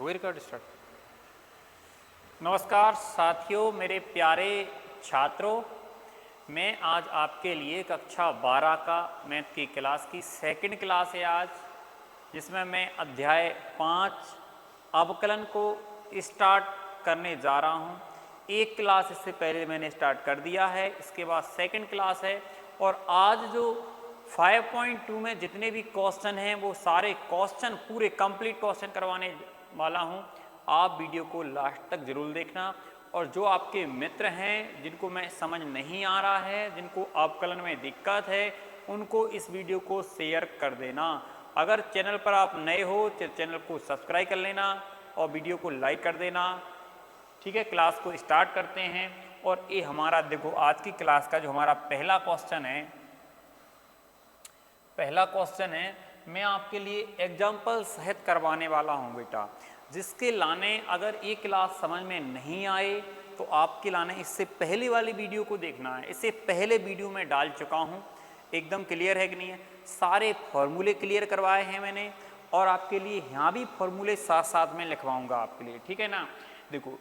हो गई record start. नमस्कार साथियों, मेरे प्यारे छात्रों, मैं आज आपके लिए कक्षा 12 का मैथ की क्लास की सेकंड क्लास है आज, जिसमें मैं अध्याय 5 अवकलन को स्टार्ट करने जा रहा हूं। एक क्लास इससे पहले मैंने स्टार्ट कर दिया है, इसके बाद सेकंड क्लास है। और आज जो 5.2 में जितने भी क्वेश्चन हैं वो सारे क्वेश्चन पूरे कंप्लीट क्वेश्चन करवाने वाला हूं। आप वीडियो को लास्ट तक जरूर देखना। और जो आपके मित्र हैं जिनको मैं समझ नहीं आ रहा है, जिनको अवकलन में दिक्कत है, उनको इस वीडियो को शेयर कर देना। अगर चैनल पर आप नए हो तो चैनल को सब्सक्राइब कर लेना और वीडियो को लाइक कर देना। ठीक है, क्लास को स्टार्ट करते हैं। और ये हमारा देखो आज की क्लास का जो हमारा पहला क्वेश्चन है, मैं आपके लिए एग्जाम्पल सहित करवाने वाला हूँ बेटा, जिसके लाने अगर ये क्लास समझ में नहीं आए तो आपके लाने इससे पहले वाली वीडियो को देखना है। इससे पहले वीडियो में डाल चुका हूँ, एकदम क्लियर है कि नहीं है। सारे फॉर्मूले क्लियर करवाए हैं मैंने, और आपके लिए यहाँ भी फॉर्मूले साथ साथ में लिखवाऊंगा आपके लिए, ठीक है ना। देखो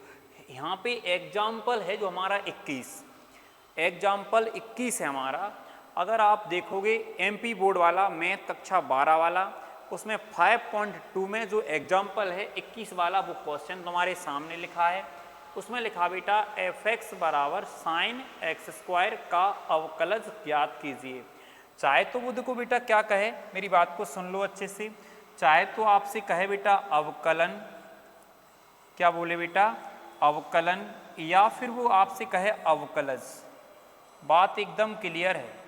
यहाँ पे एग्जाम्पल है जो हमारा 21 है हमारा। अगर आप देखोगे एमपी बोर्ड वाला मैथ कक्षा 12 वाला, उसमें 5.2 में जो एग्जाम्पल है 21 वाला वो क्वेश्चन तुम्हारे सामने लिखा है। उसमें लिखा बेटा f(x) बराबर साइन एक्स स्क्वायर का अवकलज ज्ञात कीजिए। चाहे तो वो देखो बेटा क्या कहे, मेरी बात को सुन लो अच्छे से। चाहे तो आपसे कहे बेटा अवकलन, क्या बोले बेटा अवकलन, या फिर वो आपसे कहे अवकलज। बात एकदम क्लियर है,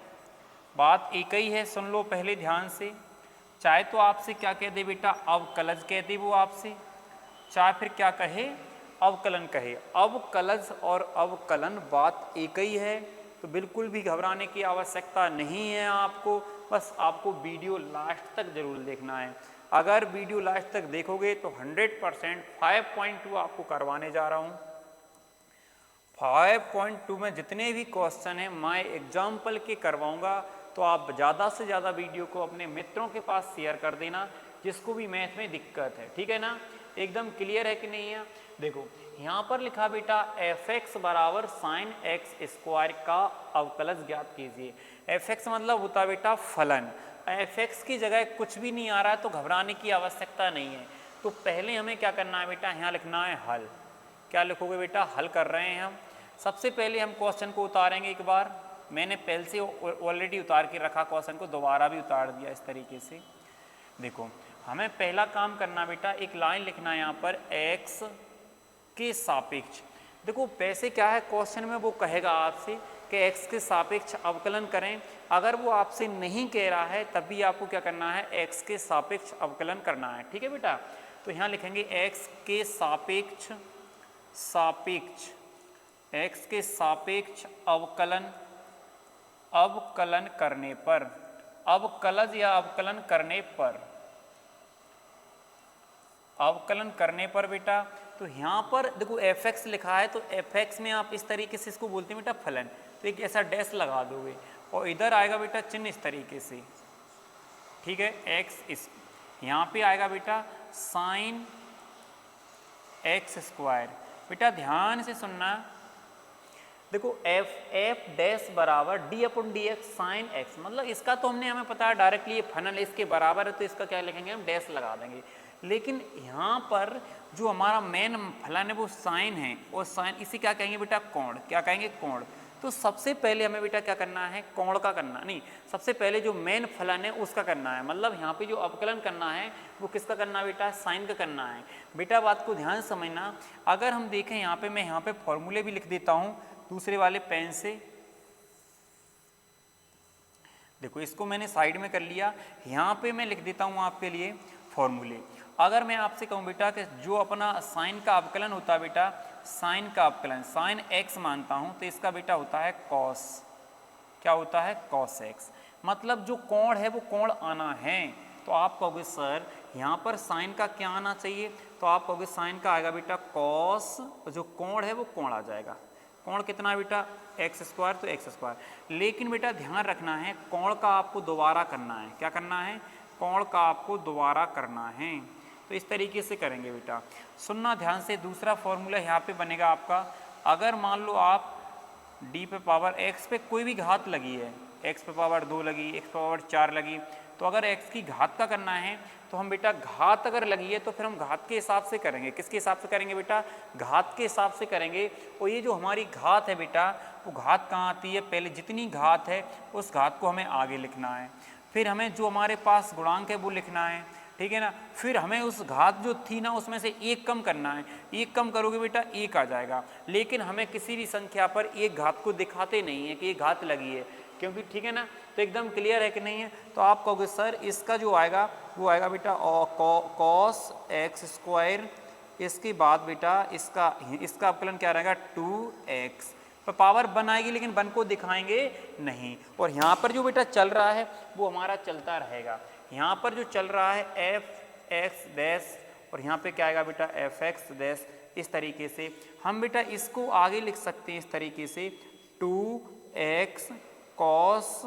बात एक ही है, सुन लो पहले ध्यान से। चाहे तो आपसे क्या कह दे बेटा अवकलज कह दे वो आपसे, चाहे फिर क्या कहे अवकलन कहे। अवकलज और अवकलन बात एक ही है, तो बिल्कुल भी घबराने की आवश्यकता नहीं है आपको। बस आपको वीडियो लास्ट तक जरूर देखना है। अगर वीडियो लास्ट तक देखोगे तो 100% 5.2 आपको करवाने जा रहा हूँ। 5.2 में जितने भी क्वेश्चन हैं मैं एग्जाम्पल के करवाऊंगा, तो आप ज़्यादा से ज़्यादा वीडियो को अपने मित्रों के पास शेयर कर देना जिसको भी मैथ में दिक्कत है, ठीक है ना। एकदम क्लियर है कि नहीं है। देखो यहाँ पर लिखा बेटा f(x) बराबर साइन एक्स स्क्वायर का अवकलज ज्ञात कीजिए। f(x) मतलब होता बेटा फलन। f(x) की जगह कुछ भी नहीं आ रहा है तो घबराने की आवश्यकता नहीं है। तो पहले हमें क्या करना है बेटा, यहाँ लिखना है हल। क्या लिखोगे बेटा, हल कर रहे हैं हम। सबसे पहले हम क्वेश्चन को उतारेंगे एक बार। मैंने पहले से ऑलरेडी उतार के रखा क्वेश्चन को, दोबारा भी उतार दिया इस तरीके से। देखो हमें पहला काम करना बेटा, एक लाइन लिखना है यहाँ पर x के सापेक्ष। देखो वैसे क्या है क्वेश्चन में वो कहेगा आपसे कि x के सापेक्ष अवकलन करें। अगर वो आपसे नहीं कह रहा है तब भी आपको क्या करना है, x के सापेक्ष अवकलन करना है, ठीक है बेटा। तो यहाँ लिखेंगे x के सापेक्ष x के सापेक्ष अवकलन करने पर, अवकलज या अवकलन करने पर बेटा, तो यहाँ पर देखो f(x) लिखा है, तो f(x) में आप इस तरीके से इसको बोलते हैं बेटा फलन। तो एक ऐसा डैश लगा दोगे और इधर आएगा बेटा चिन्ह इस तरीके से, ठीक है। x इस यहाँ पे आएगा बेटा साइन एक्स स्क्वायर। बेटा ध्यान से सुनना, देखो f डैश बराबर d/dx साइन एक्स, मतलब इसका तो हमें पता है डायरेक्टली ये फलन इसके बराबर है, तो इसका क्या लिखेंगे हम, डैश लगा देंगे। लेकिन यहाँ पर जो हमारा मेन फलन है वो साइन है, और साइन इसे क्या कहेंगे बेटा, कोण। क्या कहेंगे, कोण। तो सबसे पहले हमें बेटा क्या करना है, कोण का करना नहीं, सबसे पहले जो मेन फलन है उसका करना है। मतलब यहाँ पे जो अवकलन करना है वो किसका करना है बेटा, साइन का करना है। बेटा बात को ध्यान समझना। अगर हम देखें यहाँ पे, मैं यहाँ पे फॉर्मूले भी लिख देता हूँ दूसरे वाले पेन से। देखो इसको मैंने साइड में कर लिया, यहाँ पे मैं लिख देता हूँ आपके लिए फॉर्मूले। अगर मैं आपसे कहूँ बेटा कि जो अपना साइन का अवकलन होता है बेटा, साइन का अवकलन, साइन एक्स मानता हूँ तो इसका बेटा होता है कॉस। क्या होता है, कॉस एक्स। मतलब जो कोण है वो कोण आना है। तो आप कहोगे सर यहाँ पर साइन का क्या आना चाहिए, तो आप कहोगे साइन का आएगा बेटा कॉस, जो कोण है वो कोण आ जाएगा। कोण कितना है बेटा, एक्स स्क्वायर, तो एक्स स्क्वायर। लेकिन बेटा ध्यान रखना है कोण का आपको दोबारा करना है। क्या करना है, कोण का आपको दोबारा करना है। तो इस तरीके से करेंगे बेटा। सुनना ध्यान से, दूसरा फॉर्मूला यहाँ पे बनेगा आपका, अगर मान लो आप डी पे पावर एक्स पे कोई भी घात लगी है, एक्स पे पावर 2 लगी, एक्स पे पावर 4 लगी, तो अगर एक्स की घात का करना है तो हम बेटा घात अगर लगी है तो फिर हम घात के हिसाब से करेंगे। किसके हिसाब से करेंगे बेटा? घात के हिसाब से करेंगे। और ये जो हमारी घात है बेटा, वो घात कहाँ आती है? पहले जितनी घात है उस घात को हमें आगे लिखना है, फिर हमें जो हमारे पास गुणांक है वो लिखना है, ठीक है ना। फिर हमें उस घात जो थी ना उसमें से एक कम करना है, एक कम करोगे बेटा एक आ जाएगा। लेकिन हमें किसी भी संख्या पर एक घात को दिखाते नहीं है कि ये घात लगी है, क्योंकि ठीक है ना। तो एकदम क्लियर है कि नहीं है? तो आप कहोगे सर इसका जो आएगा वो आएगा बेटा कॉस एक्स स्क्वायर, इसके बाद बेटा इसका अवकलन क्या रहेगा? 2x। तो पावर 1 आएगी लेकिन 1 को दिखाएंगे नहीं। और यहाँ पर जो बेटा चल रहा है वो हमारा चलता रहेगा। यहाँ पर जो चल रहा है एफ एक्स डैश, और यहाँ पे क्या आएगा बेटा? F x dash. इस तरीके से हम बेटा इसको आगे लिख सकते हैं इस तरीके से 2x कॉस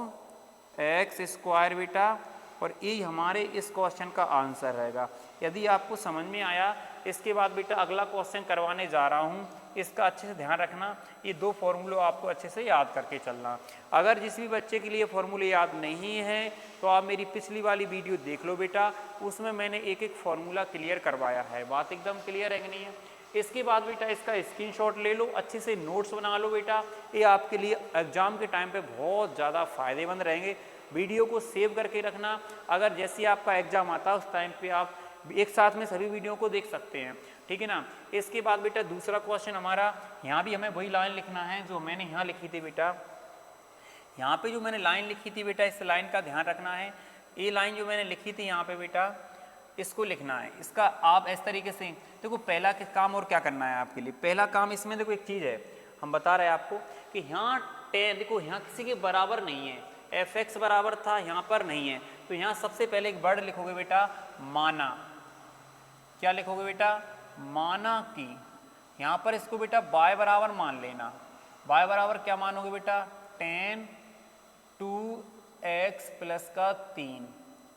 एक्स स्क्वायर बेटा, और ये हमारे इस क्वेश्चन का आंसर रहेगा। यदि आपको समझ में आया, इसके बाद बेटा अगला क्वेश्चन करवाने जा रहा हूँ, इसका अच्छे से ध्यान रखना। ये 2 फॉर्मूले आपको अच्छे से याद करके चलना। अगर जिस भी बच्चे के लिए फॉर्मूले याद नहीं है तो आप मेरी पिछली वाली वीडियो देख लो बेटा, उसमें मैंने एक एक फॉर्मूला क्लियर करवाया है। बात एकदम क्लियर है कि नहीं है? इसके बाद बेटा इसका स्क्रीनशॉट ले लो, अच्छे से नोट्स बना लो बेटा। ये आपके लिए एग्जाम के टाइम पे बहुत ज़्यादा फायदेमंद रहेंगे। वीडियो को सेव करके रखना, अगर जैसे आपका एग्जाम आता है उस टाइम पे आप एक साथ में सभी वीडियो को देख सकते हैं, ठीक है ना। इसके बाद बेटा दूसरा क्वेश्चन हमारा, यहाँ भी हमें वही लाइन लिखना है जो मैंने यहाँ लिखी थी बेटा। यहाँ पे जो मैंने लाइन लिखी थी बेटा, इस लाइन का ध्यान रखना है। ये लाइन जो मैंने लिखी थी यहाँ पे बेटा, इसको लिखना है। इसका आप इस तरीके से देखो, पहला काम और क्या करना है आपके लिए। पहला काम इसमें देखो एक चीज़ है, हम बता रहे हैं आपको कि यहाँ टेन देखो यहाँ किसी के बराबर नहीं है, एफ एक्स बराबर था, यहाँ पर नहीं है। तो यहाँ सबसे पहले एक वर्ड लिखोगे बेटा माना। क्या लिखोगे बेटा? माना कि यहाँ पर इसको बेटा y बराबर मान लेना। y बराबर क्या मानोगे बेटा? tan 2x प्लस का 3,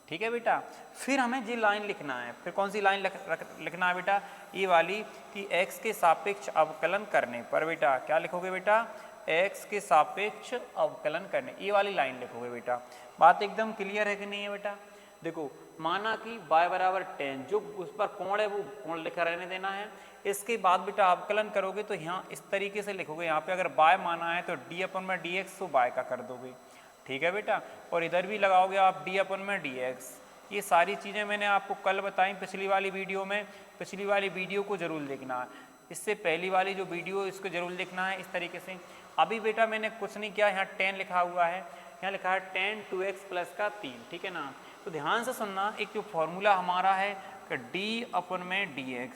ठीक है बेटा। फिर हमें जी लाइन लिखना है। फिर कौन सी लाइन लिखना है बेटा? ये वाली कि x के सापेक्ष अवकलन करने पर बेटा क्या लिखोगे बेटा? x के सापेक्ष अवकलन करने, ये वाली लाइन लिखोगे बेटा। बात एकदम क्लियर है कि नहीं है बेटा? देखो माना कि y बराबर 10, जो उस पर कोण है वो कोण लिखा रहने देना है। इसके बाद बेटा अवकलन करोगे तो यहाँ इस तरीके से लिखोगे। यहाँ पे अगर y माना है तो d/dx तो y का कर दोगे, ठीक है बेटा। और इधर भी लगाओगे आप d/dx। ये सारी चीज़ें मैंने आपको कल बताई पिछली वाली वीडियो में। पिछली वाली वीडियो को जरूर देखना, इससे पहली वाली जो वीडियो इसको जरूर देखना है इस तरीके से। अभी बेटा मैंने कुछ नहीं किया, यहाँ 10 लिखा हुआ है, यहाँ लिखा है tan 2x प्लस का 3, ठीक है ना। तो ध्यान से सुनना, एक जो फॉर्मूला हमारा है कि d/dx,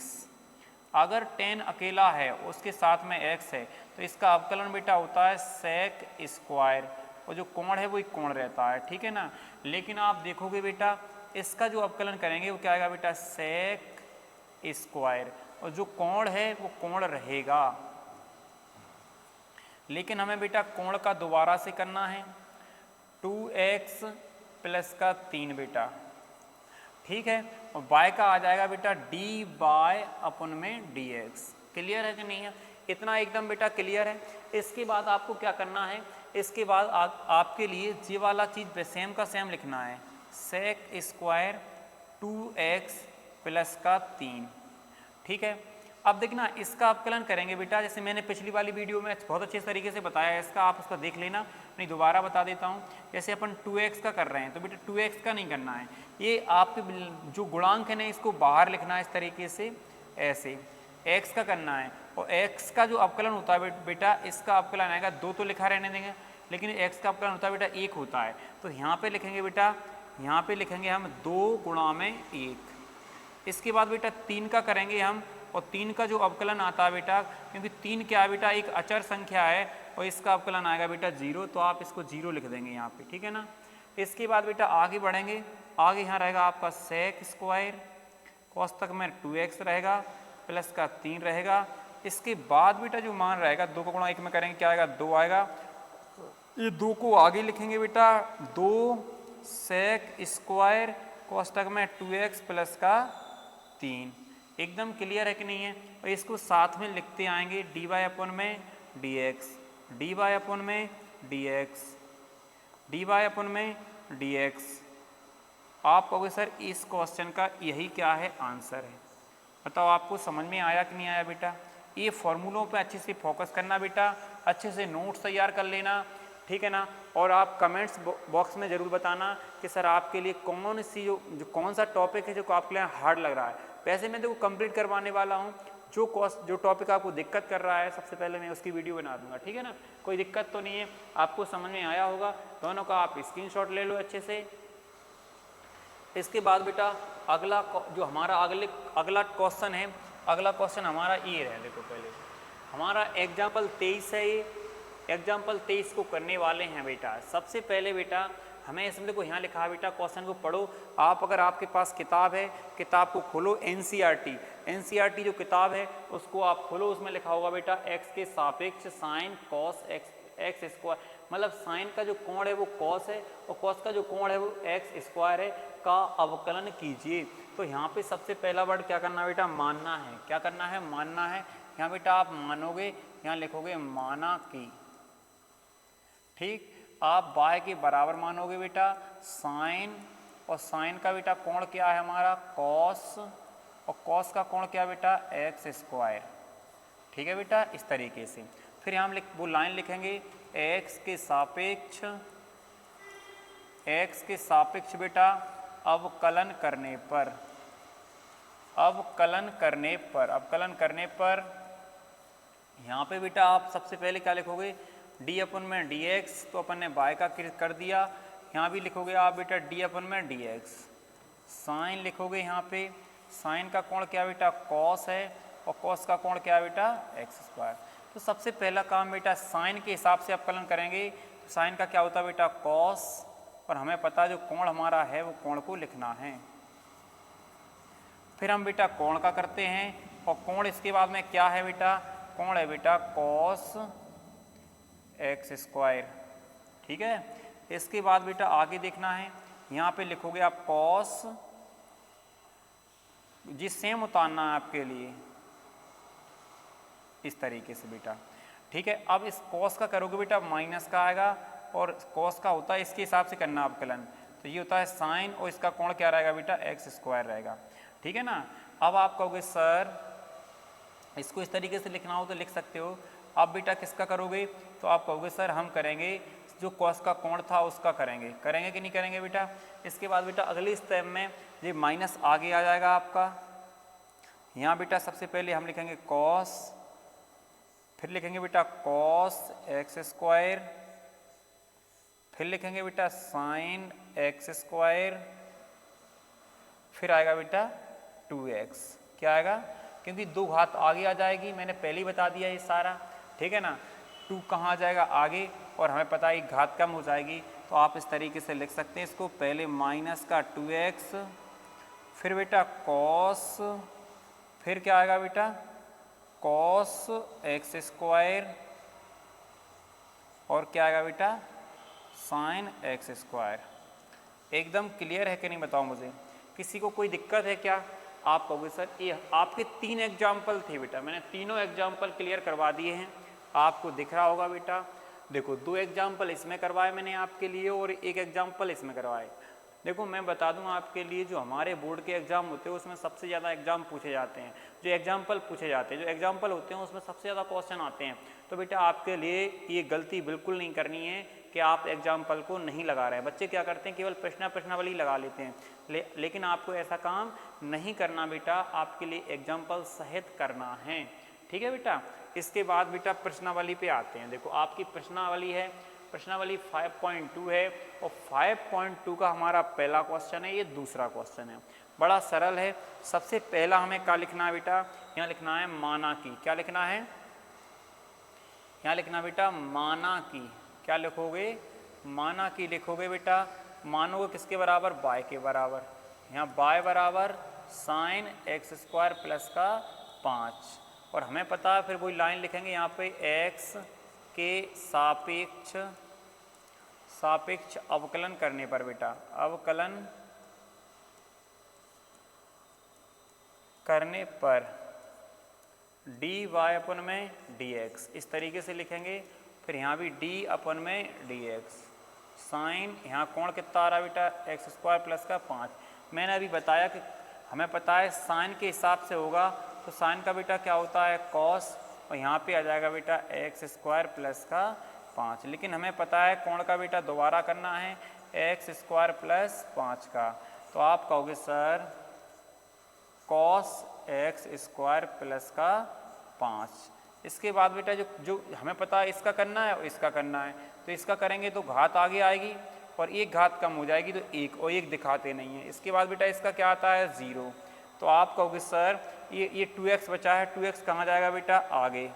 अगर 10 अकेला है उसके साथ में x है तो इसका अवकलन बेटा होता है sec स्क्वायर, और जो कोण है वो एक कोण रहता है, ठीक है ना। लेकिन आप देखोगे बेटा इसका जो अवकलन करेंगे वो क्या आएगा बेटा? sec स्क्वायर, और जो कोण है वो कोण रहेगा। लेकिन हमें बेटा कोण का दोबारा से करना है, 2x प्लस का 3 बेटा, ठीक है। और y का आ जाएगा बेटा dy/dx। क्लियर है कि नहीं है? इतना एकदम बेटा क्लियर है। इसके बाद आपको क्या करना है? इसके बाद आपके लिए ये वाला चीज़ सेम का सेम लिखना है, sec स्क्वायर 2x प्लस का 3, ठीक है। अब देखना इसका अवकलन करेंगे बेटा, जैसे मैंने पिछली वाली वीडियो में बहुत अच्छे तरीके से बताया है इसका, आप उसका देख लेना, नहीं दोबारा बता देता हूँ। जैसे अपन 2x का कर रहे हैं तो बेटा 2x का नहीं करना है, ये आपके जो गुणांक है ना इसको बाहर लिखना है इस तरीके से, ऐसे x का करना है। और x का जो अवकलन होता है बेटा, इसका अवकलन आएगा 2 तो लिखा रहने देंगे, लेकिन x का अवकलन होता है बेटा 1 होता है। तो यहाँ पे लिखेंगे बेटा, यहाँ पे लिखेंगे हम 2 गुणा में 1। इसके बाद बेटा 3 का करेंगे हम, और 3 का जो अवकलन आता है बेटा, क्योंकि 3 क्या है बेटा? एक अचर संख्या है और इसका अवकलन आएगा बेटा 0, तो आप इसको 0 लिख देंगे यहाँ पे, ठीक है ना। इसके बाद बेटा आगे बढ़ेंगे, आगे यहाँ रहेगा आपका sec स्क्वायर, cos तक में 2x रहेगा प्लस का 3 रहेगा। इसके बाद बेटा जो मान रहेगा 2 को गुणा 1 में करेंगे क्या आएगा? 2 आएगा। ये 2 को आगे लिखेंगे बेटा 2 sec स्क्वायर cos तक में 2x प्लस का 3। एकदम क्लियर है कि नहीं है। और इसको साथ में लिखते आएंगे dy अपन में dx, dy अपन में dx, dy अपन में dx। आप कहोगे सर इस क्वेश्चन का यही क्या है आंसर है। बताओ आपको समझ में आया कि नहीं आया बेटा। ये फॉर्मूलों पे अच्छे से फोकस करना बेटा, अच्छे से नोट्स तैयार कर लेना, ठीक है ना। और आप कमेंट्स बॉक्स में ज़रूर बताना कि सर आपके लिए कौन सी जो कौन सा टॉपिक है जो आपके लिए हार्ड लग रहा है। वैसे मैं देखो कंप्लीट करवाने वाला हूँ, जो टॉपिक आपको दिक्कत कर रहा है सबसे पहले मैं उसकी वीडियो बना दूंगा, ठीक है ना। कोई दिक्कत तो नहीं है, आपको समझ में आया होगा। दोनों का आप स्क्रीनशॉट ले लो अच्छे से। इसके बाद बेटा अगला जो हमारा अगला क्वेश्चन है, अगला क्वेश्चन हमारा ये है। देखो पहले हमारा एग्जाम्पल 23 है, ये एग्जाम्पल 23 को करने वाले हैं बेटा। सबसे पहले बेटा हमें इसमें देखो यहाँ लिखा है बेटा, क्वेश्चन को पढ़ो आप। अगर आपके पास किताब है, किताब को खोलो, एनसीईआरटी जो किताब है उसको आप खोलो। उसमें लिखा होगा बेटा x के सापेक्ष साइन कॉस एक्स स्क्वायर, मतलब साइन का जो कोण है वो कॉस है और कॉस का जो कोण है वो एक्स स्क्वायर है, का अवकलन कीजिए। तो यहाँ पे सबसे पहला वर्ड क्या करना है बेटा, मानना है। क्या करना है, मानना है। यहाँ बेटा आप मानोगे, यहाँ लिखोगे माना की, ठीक। आप बाय के बराबर मानोगे बेटा साइन, और साइन का बेटा कोण क्या है हमारा कॉस, और कॉस का कोण क्या बेटा एक्स स्क्वायर, ठीक है बेटा। इस तरीके से फिर हम वो लाइन लिखेंगे x के सापेक्ष बेटा अवकलन करने पर यहाँ पे बेटा आप सबसे पहले क्या लिखोगे, d अपन में dx, तो अपन ने बाय का कर दिया। यहाँ भी लिखोगे आप बेटा d अपन में dx, साइन लिखोगे यहाँ पे, साइन का कोण क्या बेटा कॉस है, और कॉस का कोण क्या बेटा एक्स स्क्वायर। तो सबसे पहला काम बेटा साइन के हिसाब से अवकलन करेंगे। तो साइन का क्या होता है बेटा कॉस, और हमें पता है जो कोण हमारा है वो कोण को लिखना है। फिर हम बेटा कोण का करते हैं, और कोण इसके बाद में क्या है बेटा, कोण है बेटा कॉस एक्स स्क्वायर, ठीक है। इसके बाद बेटा आगे देखना है, यहाँ पे लिखोगे आप कॉस, जी सेम उतारना है आपके लिए इस तरीके से बेटा, ठीक है। अब इस कॉस का करोगे बेटा माइनस का आएगा, और कॉस का होता है इसके हिसाब से करना अवकलन। तो ये होता है साइन, और इसका कोण क्या रहेगा बेटा एक्स स्क्वायर रहेगा, ठीक है ना। अब आप कहोगे सर इसको इस तरीके से लिखना हो तो लिख सकते हो। अब बेटा किसका करोगे, तो आप कहोगे सर हम करेंगे जो कॉस का कोण था उसका करेंगे कि नहीं करेंगे बेटा। इसके बाद बेटा अगले स्टेप में ये माइनस आगे आ जाएगा आपका। यहाँ बेटा सबसे पहले हम लिखेंगे कॉस, फिर लिखेंगे बेटा कॉस एक्स स्क्वायर, फिर लिखेंगे बेटा साइन एक्स स्क्वायर, फिर आएगा बेटा 2x। क्या आएगा, क्योंकि 2 घात आगे आ जाएगी, मैंने पहले ही बता दिया ये सारा, ठीक है ना। 2 कहाँ आ जाएगा आगे, और हमें पता है घात कम हो जाएगी। तो आप इस तरीके से लिख सकते हैं इसको, पहले माइनस का 2x, फिर बेटा कॉस, फिर क्या आएगा बेटा कॉस एक्स स्क्वायर, और क्या आएगा बेटा साइन एक्स स्क्वायर। एकदम क्लियर है कि नहीं बताओ मुझे, किसी को कोई दिक्कत है क्या। आप कहोगे सर ये आपके 3 एग्जाम्पल थे बेटा, मैंने तीनों एग्जाम्पल क्लियर करवा दिए हैं, आपको दिख रहा होगा बेटा। देखो 2 एग्जाम्पल इसमें करवाए मैंने आपके लिए, और 1 एग्जाम्पल इसमें करवाए। देखो मैं बता दूं आपके लिए, जो हमारे बोर्ड के एग्जाम होते हैं उसमें सबसे ज़्यादा एग्जाम पूछे जाते हैं, जो एग्जाम्पल पूछे जाते हैं, जो एग्जाम्पल होते हैं उसमें सबसे ज़्यादा क्वेश्चन आते हैं। तो बेटा आपके लिए ये गलती बिल्कुल नहीं करनी है कि आप एग्जाम्पल को नहीं लगा रहे हैं। बच्चे क्या करते हैं, केवल प्रश्नावली लगा लेते हैं, लेकिन आपको ऐसा काम नहीं करना बेटा, आपके लिए एग्जाम्पल सहित करना है, ठीक है बेटा। इसके बाद बेटा प्रश्नावली पे आते हैं। देखो आपकी प्रश्नावली है, प्रश्नावली 5.2 है, और 5.2 का हमारा पहला क्वेश्चन है, ये दूसरा क्वेश्चन है, बड़ा सरल है। सबसे पहला हमें क्या लिखना है बेटा, यहाँ लिखना है माना की। क्या लिखना है, यहाँ लिखना बेटा माना की। क्या लिखोगे, माना की लिखोगे बेटा। मानोगे किसके बराबर, बाय के बराबर। यहाँ बाय बराबर साइन एक्स स्क्वायर प्लस का 5, और हमें पता है फिर वही लाइन लिखेंगे यहाँ पे x के सापेक्ष अवकलन करने पर बेटा, अवकलन करने पर डी वाई अपन में डी एक्स, इस तरीके से लिखेंगे। फिर यहाँ भी डी अपन में डी एक्स साइन, यहाँ कोण कितना आ रहा है बेटा एक्स स्क्वायर प्लस का 5। मैंने अभी बताया कि हमें पता है साइन के हिसाब से होगा, तो साइन का बेटा क्या होता है कॉस, और यहाँ पे आ जाएगा बेटा एक्स स्क्वायर प्लस का 5। लेकिन हमें पता है कोण का बेटा दोबारा करना है एक्स स्क्वायर प्लस 5 का, तो आप कहोगे sir cos x square plus का 5। इसके बाद बेटा जो हमें पता है इसका करना है और इसका करना है, तो इसका करेंगे तो घात आगे आएगी और एक घात कम हो जाएगी, तो एक और एक दिखाते नहीं है। इसके बाद बेटा इसका क्या आता है 0, तो आप कहोगे सर ये 2x बचा है, 2x कहाँ जाएगा बेटा आगे,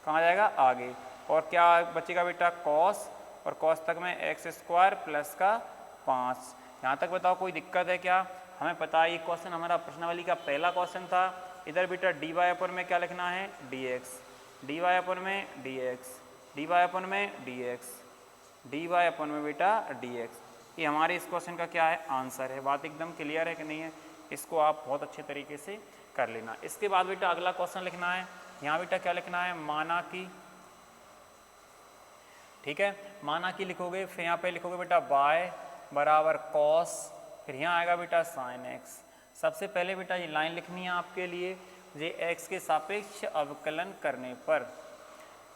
कहाँ जाएगा आगे, और क्या बचेगा बेटा कॉस, और कॉस तक में एक्स स्क्वायर प्लस का 5। यहाँ तक बताओ कोई दिक्कत है क्या? हमें पता है ये क्वेश्चन हमारा प्रश्नावली का पहला क्वेश्चन था। इधर बेटा डी वाई अपन में क्या लिखना है डी एक्स, डी वाई अपन में डी एक्स, डी वाई अपन में डी एक्स, डी वाई अपन में बेटा डी एक्स। ये हमारे इस क्वेश्चन का क्या है आंसर है। बात एकदम क्लियर है कि नहीं है? इसको आप बहुत अच्छे तरीके से कर लेना। इसके बाद बेटा अगला क्वेश्चन लिखना है, यहाँ बेटा क्या लिखना है माना कि, ठीक है माना कि लिखोगे, फिर यहाँ पे लिखोगे बेटा बाय बराबर कॉस, फिर यहाँ आएगा बेटा साइन एक्स। सबसे पहले बेटा ये लाइन लिखनी है आपके लिए, ये एक्स के सापेक्ष अवकलन करने पर,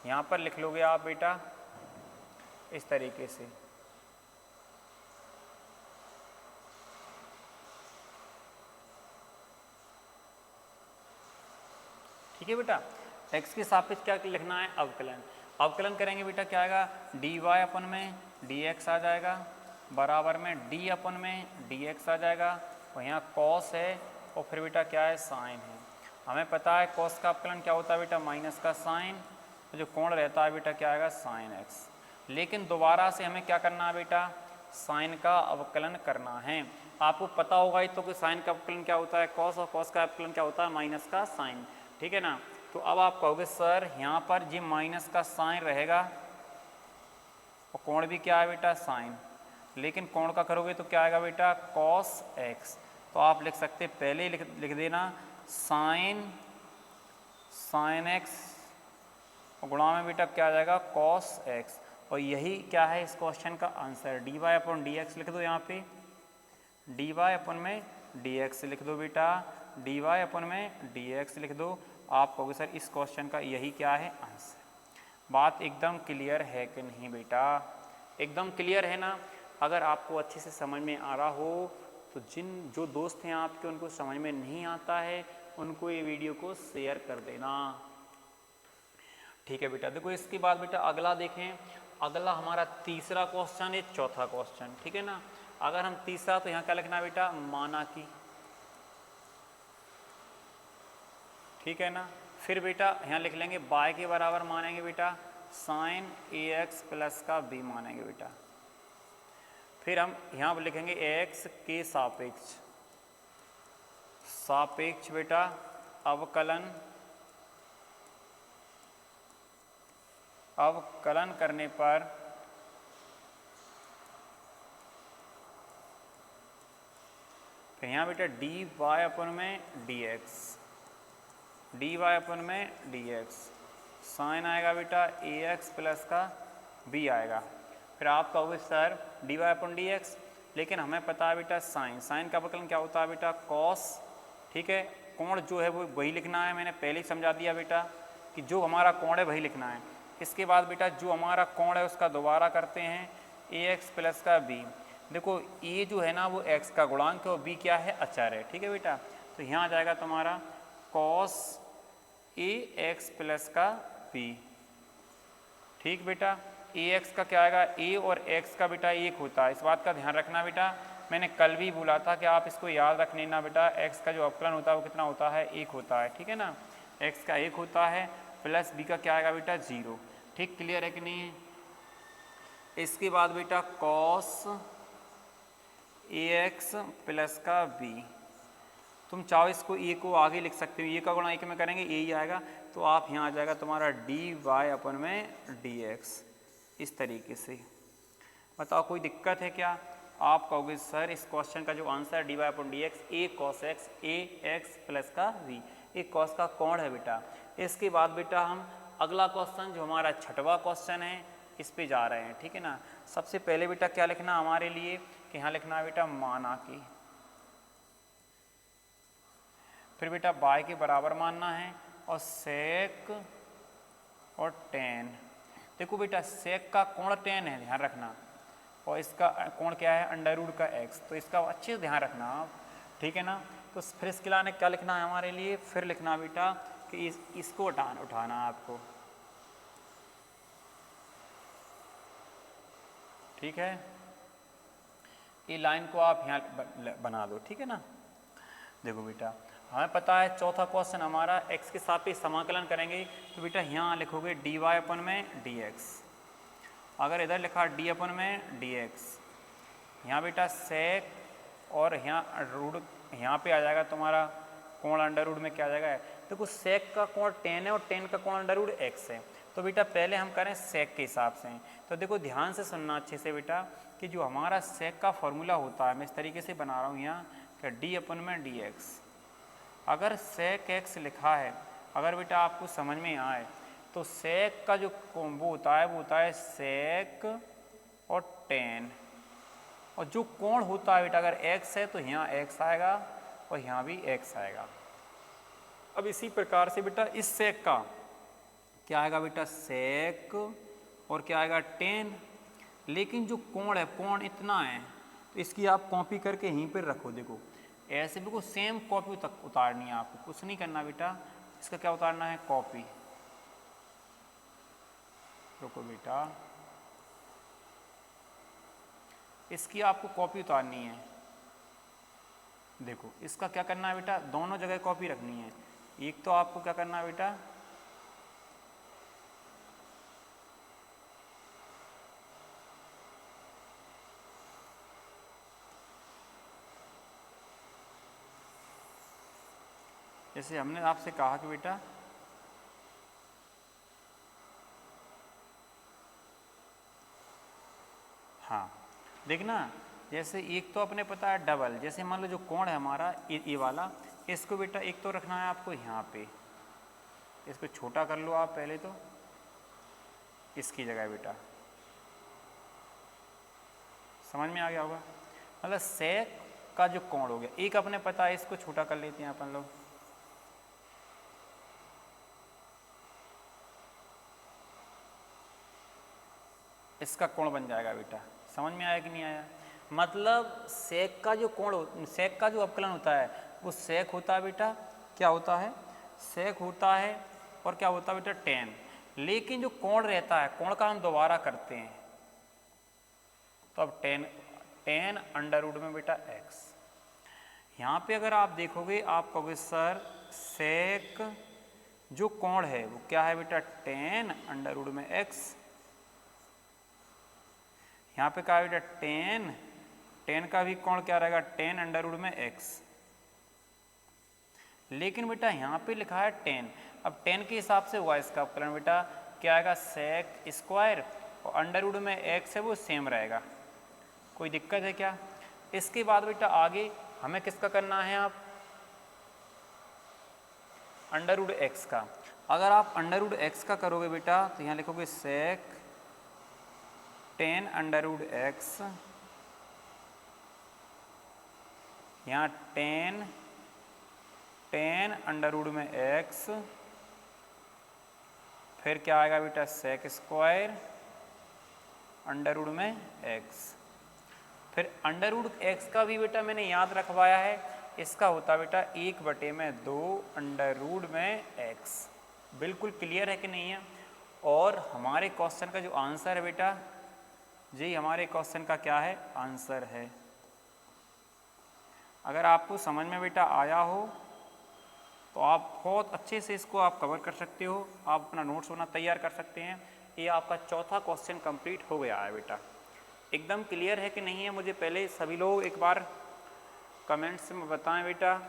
यहाँ पर लिख लोगे आप बेटा इस तरीके से। ठीक है बेटा, एक्स के सापेक्ष क्या लिखना है अवकलन। अवकलन करेंगे बेटा क्या आएगा डी वाई अपन में डी एक्स आ जाएगा, बराबर में डी अपन में डी एक्स आ जाएगा, और यहाँ कॉस है और फिर बेटा क्या है साइन है। हमें पता है कॉस का अवकलन क्या होता है बेटा माइनस का साइन, तो जो कोण रहता है बेटा क्या आएगा साइन एक्स। लेकिन दोबारा से हमें क्या करना है बेटा साइन का अवकलन करना है। आपको पता होगा ही तो कि साइन का अवकलन क्या होता है कॉस, और कॉस का अवकलन क्या होता है माइनस का साइन, ठीक है ना। तो अब आप कहोगे सर यहाँ पर जी माइनस का साइन रहेगा और कोण भी क्या है बेटा साइन, लेकिन कोण का करोगे तो क्या आएगा बेटा कॉस एक्स। तो आप लिख सकते पहले ही लिख देना साइन एक्स और गुणा में बेटा क्या आ जाएगा कॉस एक्स, और यही क्या है इस क्वेश्चन का आंसर। डी वाई अपन डी एक्स लिख दो, यहाँ पे डी वाई अपन में डी एक्स लिख दो बेटा, डी वाई अपन में डी एक्स लिख दो। आप कहोगे सर इस क्वेश्चन का यही क्या है आंसर। बात एकदम क्लियर है कि नहीं बेटा? एकदम क्लियर है ना? अगर आपको अच्छे से समझ में आ रहा हो तो जो दोस्त हैं आपके उनको समझ में नहीं आता है उनको ये वीडियो को शेयर कर देना, ठीक है बेटा। देखो इसके बाद बेटा अगला देखें, अगला हमारा तीसरा क्वेश्चन है, चौथा क्वेश्चन, ठीक है ना। अगर हम तीसरा तो यहाँ क्या लिखना है बेटा माना कि, ठीक है ना। फिर बेटा यहाँ लिख लेंगे बाय के बराबर मानेंगे बेटा साइन ए एक्स प्लस का बी मानेंगे बेटा। फिर हम यहाँ पर लिखेंगे एक्स के सापेक्ष, सापेक्ष बेटा अवकलन, अवकलन करने पर फिर यहाँ बेटा डी वाई अपन में डी एक्स, डी वाई अपन में डी एक्स, साइन आएगा बेटा ए एक्स प्लस का बी आएगा। फिर आप कहोगे सर डी वाई अपन डी एक्स, लेकिन हमें पता है बेटा साइन, साइन का अवकलन क्या होता है बेटा कॉस, ठीक है। कोण जो है वो वही लिखना है, मैंने पहले ही समझा दिया बेटा कि जो हमारा कोण है वही लिखना है। इसके बाद बेटा जो हमारा कोण है उसका दोबारा करते हैं ए एक्स प्लस का बी। देखो ए जो है ना वो एक्स का गुणांक है और बी क्या है अचर है, ठीक है बेटा। तो यहाँ आ जाएगा तुम्हारा कॉस ए एक्स प्लस का बी, ठीक बेटा। ए एक्स का क्या आएगा ए और एक्स का बेटा एक होता है, इस बात का ध्यान रखना बेटा। मैंने कल भी बोला था कि आप इसको याद रख लेना बेटा, एक्स का जो अवकलन होता है वो कितना होता है एक होता है, ठीक है ना। एक्स का एक होता है प्लस बी का क्या आएगा बेटा 0, ठीक। क्लियर है कि नहीं है? इसके बाद बेटा कॉस ए एक्स प्लस का बी, तुम चाहो इसको ए को आगे लिख सकते हो, ए का गुणा ए में करेंगे ए ही आएगा, तो आप यहाँ आ जाएगा तुम्हारा डी वाई अपन में डी एक्स, इस तरीके से। बताओ कोई दिक्कत है क्या? आप कहोगे सर इस क्वेश्चन का जो आंसर है D Y upon D X A cos X A X plus का वी, एक कॉस का कोण है बेटा। इसके बाद बेटा हम अगला क्वेश्चन जो हमारा छठवां क्वेश्चन है इस पे जा रहे हैं, ठीक है ना। सबसे पहले बेटा क्या लिखना हमारे लिए कि यहाँ लिखना है बेटा माना कि, फिर बेटा बाय के बराबर मानना है और सेक और टेन। देखो बेटा सेक का कोण टेन है, ध्यान रखना, और इसका कोण क्या है अंडर रूट का एक्स, तो इसका अच्छे से ध्यान रखना आप, ठीक है ना। तो फिर इसके लाने क्या लिखना है हमारे लिए, फिर लिखना बेटा कि इसको उठाना है आपको, ठीक है। ये लाइन को आप यहाँ बना दो, ठीक है ना। देखो बेटा हमें पता है चौथा क्वेश्चन हमारा x के सापेक्ष समाकलन करेंगे, तो बेटा यहाँ लिखोगे डी वाई अपन में डी एक्स, अगर इधर लिखा डी अपन में डी एक्स, यहाँ बेटा सेक और यहाँ रूट यहाँ पे आ जाएगा तुम्हारा कोण अंडर रूट में क्या आ जाएगा। देखो सेक का कोण टेन है और टेन का कोण अंडर रूट एक्स है, तो बेटा पहले हम करें सेक के हिसाब से। तो देखो ध्यान से सुनना अच्छे से बेटा कि जो हमारा सेक का फॉर्मूला होता है मैं इस तरीके से बना रहा हूँ यहाँ कि डी अपन में डी एक्स, अगर सेक एक्स लिखा है, अगर बेटा आपको समझ में आए तो सेक का जो कॉम्बो होता है वो होता है सेक और टेन, और जो कोण होता है बेटा अगर एक्स है तो यहाँ एक्स आएगा और यहाँ भी एक्स आएगा। अब इसी प्रकार से बेटा इस सेक का क्या आएगा बेटा सेक और क्या आएगा टेन, लेकिन जो कोण है कोण इतना है तो इसकी आप कॉपी करके यहीं पर रखो। देखो ऐसे बिल्कुल सेम कॉपी तक उतारनी है आपको, कुछ नहीं करना बेटा, इसका क्या उतारना है कॉपी। रुको बेटा इसकी आपको कॉपी उतारनी है। देखो इसका क्या करना है बेटा, दोनों जगह कॉपी रखनी है। एक तो आपको क्या करना है बेटा जैसे हमने आपसे कहा कि बेटा हाँ देखना, जैसे एक तो अपने पता है डबल, जैसे मान लो जो कोण है हमारा ये वाला, इसको बेटा एक तो रखना है आपको यहाँ पे, इसको छोटा कर लो आप पहले तो इसकी जगह बेटा, समझ में आ गया होगा। मतलब सेक का जो कोण हो गया एक अपने पता है, इसको छोटा कर लेते हैं अपन लोग, इसका कोण बन जाएगा बेटा। समझ में आया कि नहीं आया। मतलब सेक का जो कोण, सेक का जो अवकलन होता है वो सेक होता है बेटा, क्या होता है सेक होता है, और क्या होता है बेटा टेन। लेकिन जो कोण रहता है कोण का हम दोबारा करते हैं, तो अब टेन अंडर रूट में बेटा एक्स। यहाँ पे अगर आप देखोगे आप कहोगे सर सेक जो कोण है वो क्या है बेटा टेन अंडर रूट में एक्स, यहाँ पे क्या है बेटा टेन का भी कोण क्या रहेगा टेन अंडर रूट में एक्स। लेकिन बेटा यहाँ पे लिखा है टेन, अब टेन के हिसाब से हुआ इसका अवकलन बेटा क्या आएगा सेक स्क्वायर, और अंडर रूट में एक्स है वो सेम रहेगा। कोई दिक्कत है क्या। इसके बाद बेटा आगे हमें किसका करना है, आप अंडर रूट एक्स का। अगर आप अंडर रूट एक्स का करोगे बेटा तो यहाँ लिखोगे सेक टेन अंडर रूट एक्स, यहाँ टेन अंडर रूट में एक्स, फिर क्या आएगा बेटा सेक स्क्वायर अंडर रूट में एक्स। फिर अंडर रूट एक्स का भी बेटा मैंने याद रखवाया है, इसका होता बेटा 1/2 अंडर रूट में एक्स। बिल्कुल क्लियर है कि नहीं है। और हमारे क्वेश्चन का जो आंसर है बेटा, जी हमारे क्वेश्चन का क्या है आंसर है। अगर आपको समझ में बेटा आया हो तो आप बहुत अच्छे से इसको आप कवर कर सकते हो, आप अपना नोट्स बना तैयार कर सकते हैं। ये आपका चौथा क्वेश्चन कंप्लीट हो गया है बेटा। एकदम क्लियर है कि नहीं है, मुझे पहले सभी लोग एक बार कमेंट्स में बताएं बेटा,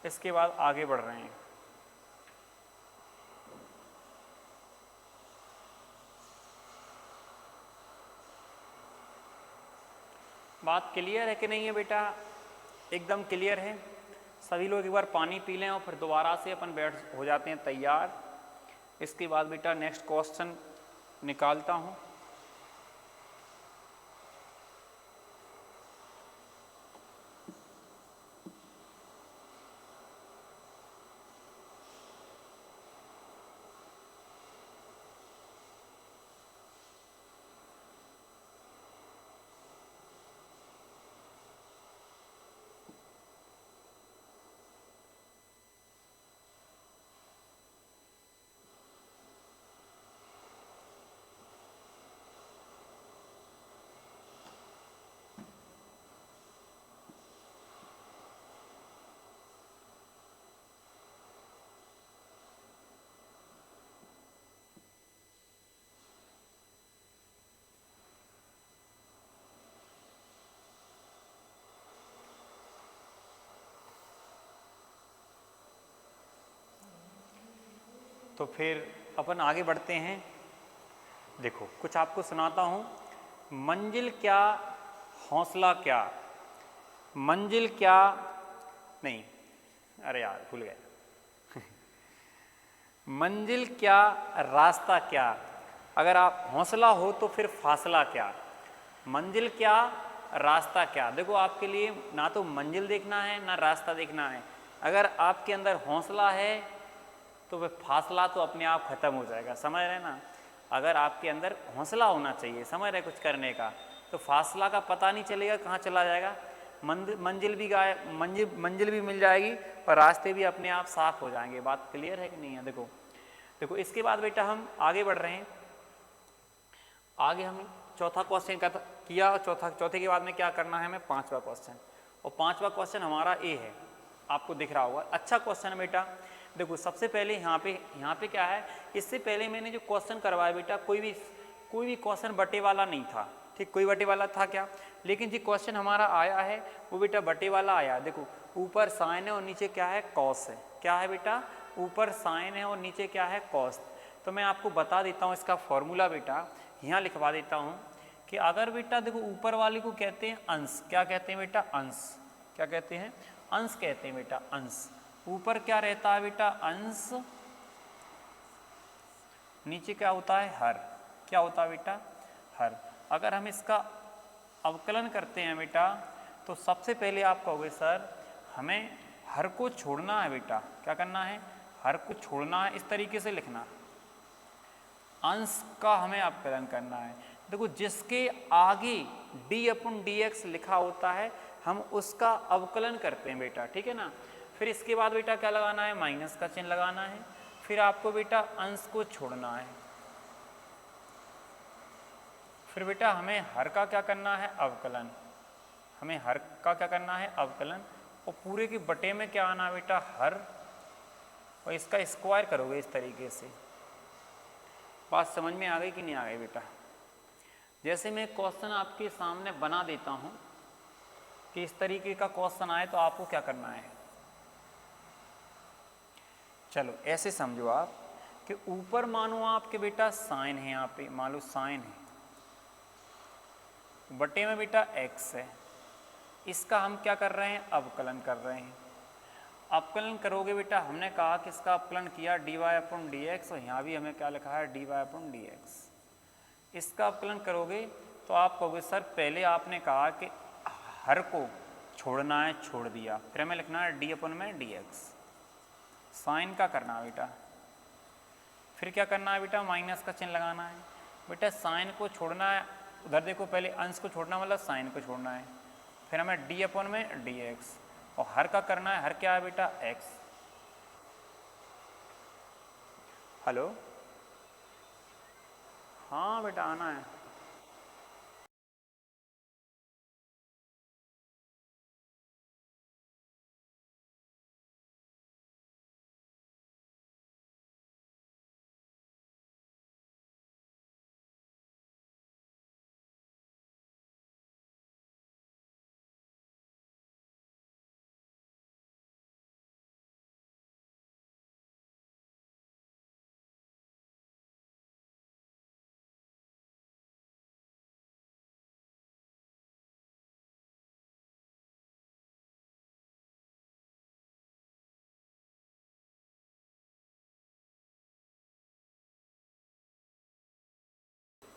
इसके बाद आगे बढ़ रहे हैं। बात क्लियर है कि नहीं है बेटा? एकदम क्लियर है। सभी लोग एक बार पानी पी लें और फिर दोबारा से अपन बैठ हो जाते हैं तैयार। इसके बाद बेटा नेक्स्ट क्वेश्चन निकालता हूँ। तो फिर अपन आगे बढ़ते हैं। देखो कुछ आपको सुनाता हूँ। मंजिल क्या, हौसला क्या, मंजिल क्या, नहीं अरे यार भूल गए। मंजिल क्या, रास्ता क्या, अगर आप हौसला हो तो फिर फासला क्या। मंजिल क्या, रास्ता क्या। देखो आपके लिए ना तो मंजिल देखना है ना रास्ता देखना है। अगर आपके अंदर हौसला है तो वह फासला तो अपने आप खत्म हो जाएगा, समझ रहे ना। अगर आपके अंदर हौसला होना चाहिए, समझ रहे कुछ करने का, तो फासला का पता नहीं चलेगा कहाँ चला जाएगा। मंजिल भी मिल जाएगी और रास्ते भी अपने आप साफ हो जाएंगे। बात क्लियर है कि नहीं है? देखो देखो इसके बाद बेटा हम आगे बढ़ रहे हैं। आगे हम चौथा क्वेश्चन का किया, चौथे के बाद में क्या करना है हमें? पांचवा क्वेश्चन। और पांचवा क्वेश्चन हमारा ए है, आपको दिख रहा होगा। अच्छा क्वेश्चन है बेटा। देखो सबसे पहले यहाँ पे क्या है, इससे पहले मैंने जो क्वेश्चन करवाया बेटा कोई भी क्वेश्चन बटे वाला नहीं था, ठीक, कोई बटे वाला था क्या? लेकिन जो क्वेश्चन हमारा आया है वो बेटा बटे वाला आया। देखो ऊपर साइन है और नीचे क्या है? कॉस है। क्या है बेटा? ऊपर साइन है और नीचे क्या है? कॉस। तो मैं आपको बता देता हूँ इसका फॉर्मूला बेटा, यहाँ लिखवा देता हूँ कि अगर बेटा देखो ऊपर वाले को कहते हैं अंश। क्या कहते हैं बेटा? अंश। क्या कहते हैं? अंश कहते हैं बेटा, अंश। ऊपर क्या रहता है बेटा? अंश। नीचे क्या होता है? हर। क्या होता है बेटा? हर। अगर हम इसका अवकलन करते हैं बेटा तो सबसे पहले आप कहोगे सर हमें हर को छोड़ना है बेटा। क्या करना है? हर को छोड़ना है। इस तरीके से लिखना, अंश का हमें अवकलन करना है। देखो जिसके आगे d/dx लिखा होता है हम उसका अवकलन करते हैं बेटा, ठीक है ना। फिर इसके बाद बेटा क्या लगाना है? माइनस का चिन्ह लगाना है। फिर आपको बेटा अंश को छोड़ना है। फिर बेटा हमें हर का क्या करना है? अवकलन। हमें हर का क्या करना है? अवकलन। और पूरे के बटे में क्या आना है बेटा? हर। और इसका स्क्वायर करोगे इस तरीके से। बात समझ में आ गई कि नहीं आ गई बेटा? जैसे मैं क्वेश्चन आपके सामने बना देता हूं कि इस तरीके का क्वेश्चन आए तो आपको क्या करना है। चलो ऐसे समझो आप कि ऊपर मानो आपके बेटा साइन है, यहाँ पे मान लो साइन है, बटे में बेटा एक्स है। इसका हम क्या कर रहे हैं? अवकलन कर रहे हैं। अवकलन करोगे बेटा, हमने कहा कि इसका अवकलन किया dy/dx और यहाँ भी हमें क्या लिखा है? dy/dx। इसका अवकलन करोगे तो आप कहोगे सर पहले आपने कहा कि हर को छोड़ना है, छोड़ दिया। फिर हमें लिखना है d/dx। साइन का करना है बेटा। फिर क्या करना है बेटा? माइनस का चिन्ह लगाना है। बेटा साइन को छोड़ना है, उधर देखो पहले अंश को छोड़ना मतलब साइन को छोड़ना है। फिर हमें d/dx और हर का करना है। हर क्या है बेटा? x। हेलो, हाँ बेटा आना है।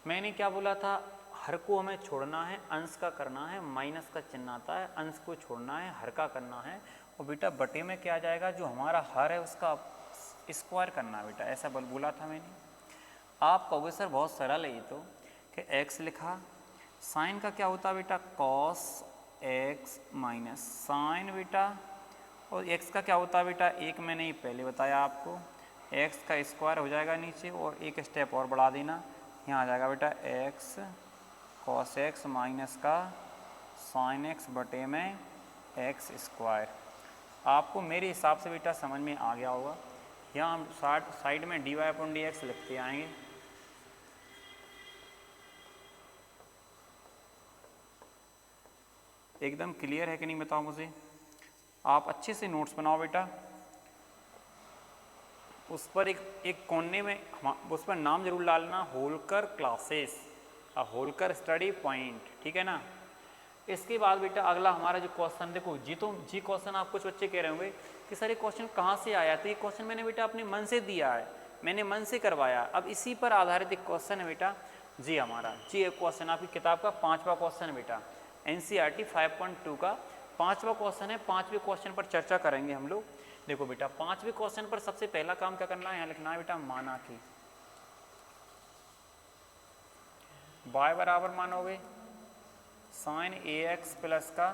मैंने क्या बोला था, हर को हमें छोड़ना है, अंश का करना है, माइनस का चिन्ह आता है, अंश को छोड़ना है, हर का करना है, और बेटा बटे में क्या आ जाएगा, जो हमारा हर है उसका स्क्वायर करना है बेटा, ऐसा बोला था मैंने। आप कहोगे सर बहुत सरल है ये तो, कि x लिखा, साइन का क्या होता है बेटा, कॉस x माइनस साइन बेटा, और x का क्या होता है बेटा, एक मैंने ही पहले बताया आपको, x का स्क्वायर हो जाएगा नीचे, और एक स्टेप और बढ़ा देना, यहाँ आ जाएगा बेटा x कॉस x माइनस का साइन x बटे में x स्क्वायर। आपको मेरे हिसाब से बेटा समझ में आ गया होगा। यहाँ हम साइड में dy/dx लिखते आएंगे। एकदम क्लियर है कि नहीं बताओ मुझे। आप अच्छे से नोट्स बनाओ बेटा। उस पर एक कोने में उस पर नाम जरूर डालना, Holkar classes, Holkar study point, ठीक है ना। इसके बाद बेटा अगला हमारा जो क्वेश्चन, देखो जी क्वेश्चन आप कुछ बच्चे कह रहे होंगे कि सर ये क्वेश्चन कहाँ से आया, तो ये क्वेश्चन मैंने बेटा अपने मन से दिया है, मैंने मन से करवाया। अब इसी पर आधारित एक क्वेश्चन है बेटा जी हमारा, जी एक क्वेश्चन आपकी किताब का 5वां क्वेश्चन है बेटा, NCERT 5.2 का 5वां क्वेश्चन है। 5वें क्वेश्चन पर चर्चा करेंगे हम लोग। देखो बेटा 5वें क्वेश्चन पर सबसे पहला काम क्या करना है, यहाँ लिखना है बेटा माना कि y बराबर मानोगे साइन ax प्लस का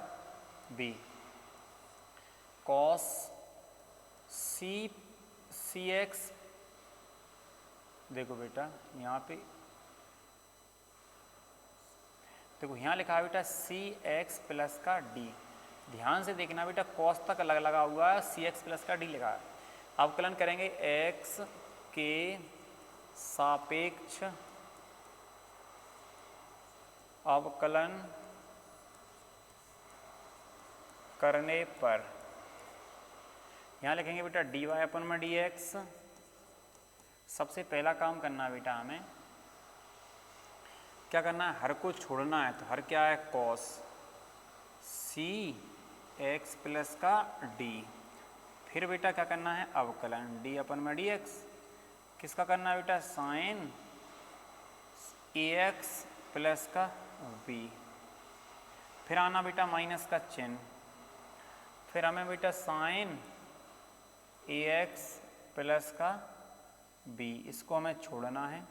b कॉस cx, देखो बेटा यहाँ पे देखो यहाँ लिखा है बेटा cx प्लस का d, ध्यान से देखना बेटा कॉस तक अलग लगा हुआ है, cx प्लस का d लिखा है। अवकलन करेंगे x के सापेक्ष अवकलन करने पर यहाँ लिखेंगे बेटा dy/dx। सबसे पहला काम करना है बेटा हमें क्या करना है, हर को छोड़ना है, तो हर क्या है कॉस cx प्लस का d। फिर बेटा क्या करना है अवकलन dy/dx, किसका करना है बेटा साइन ax प्लस का b। फिर आना बेटा माइनस का चिन्ह, फिर हमें बेटा साइन ax प्लस का b, इसको हमें छोड़ना है,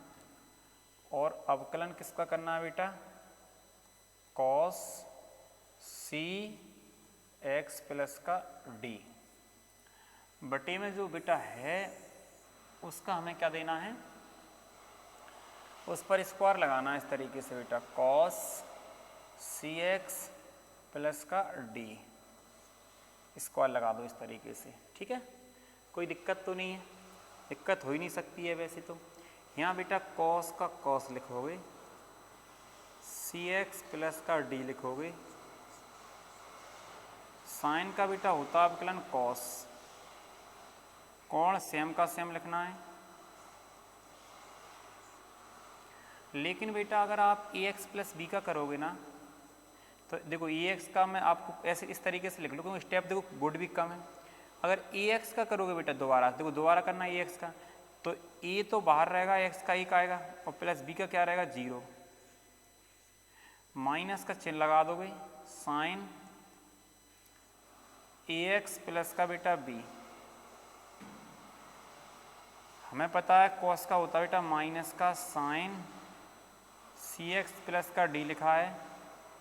और अवकलन किसका करना है बेटा कॉस cx प्लस का d। बटे में जो बेटा है उसका हमें क्या देना है, उस पर स्क्वायर लगाना है इस तरीके से बेटा कॉस cx प्लस का d, स्क्वायर लगा दो इस तरीके से, ठीक है। कोई दिक्कत तो नहीं है, दिक्कत हो ही नहीं सकती है वैसे तो। यहाँ बेटा कॉस का कॉस लिखोगे, cx प्लस का d लिखोगे, साइन का बेटा होता है अवकलन कॉस, कोण सेम का सेम लिखना है। लेकिन बेटा अगर आप ax प्लस b का करोगे ना, तो देखो ax का मैं आपको ऐसे इस तरीके से लिख लो क्योंकि स्टेप देखो गुड भी कम है। अगर ax का करोगे बेटा दोबारा, देखो दोबारा करना है ax का, तो a तो बाहर रहेगा, x का 1 आएगा, और प्लस b का क्या रहेगा 0, माइनस का चिन्ह लगा दोगे, साइन ax प्लस का बेटा b। हमें पता है कॉस का होता है बेटा माइनस का साइन cx प्लस का d लिखा है,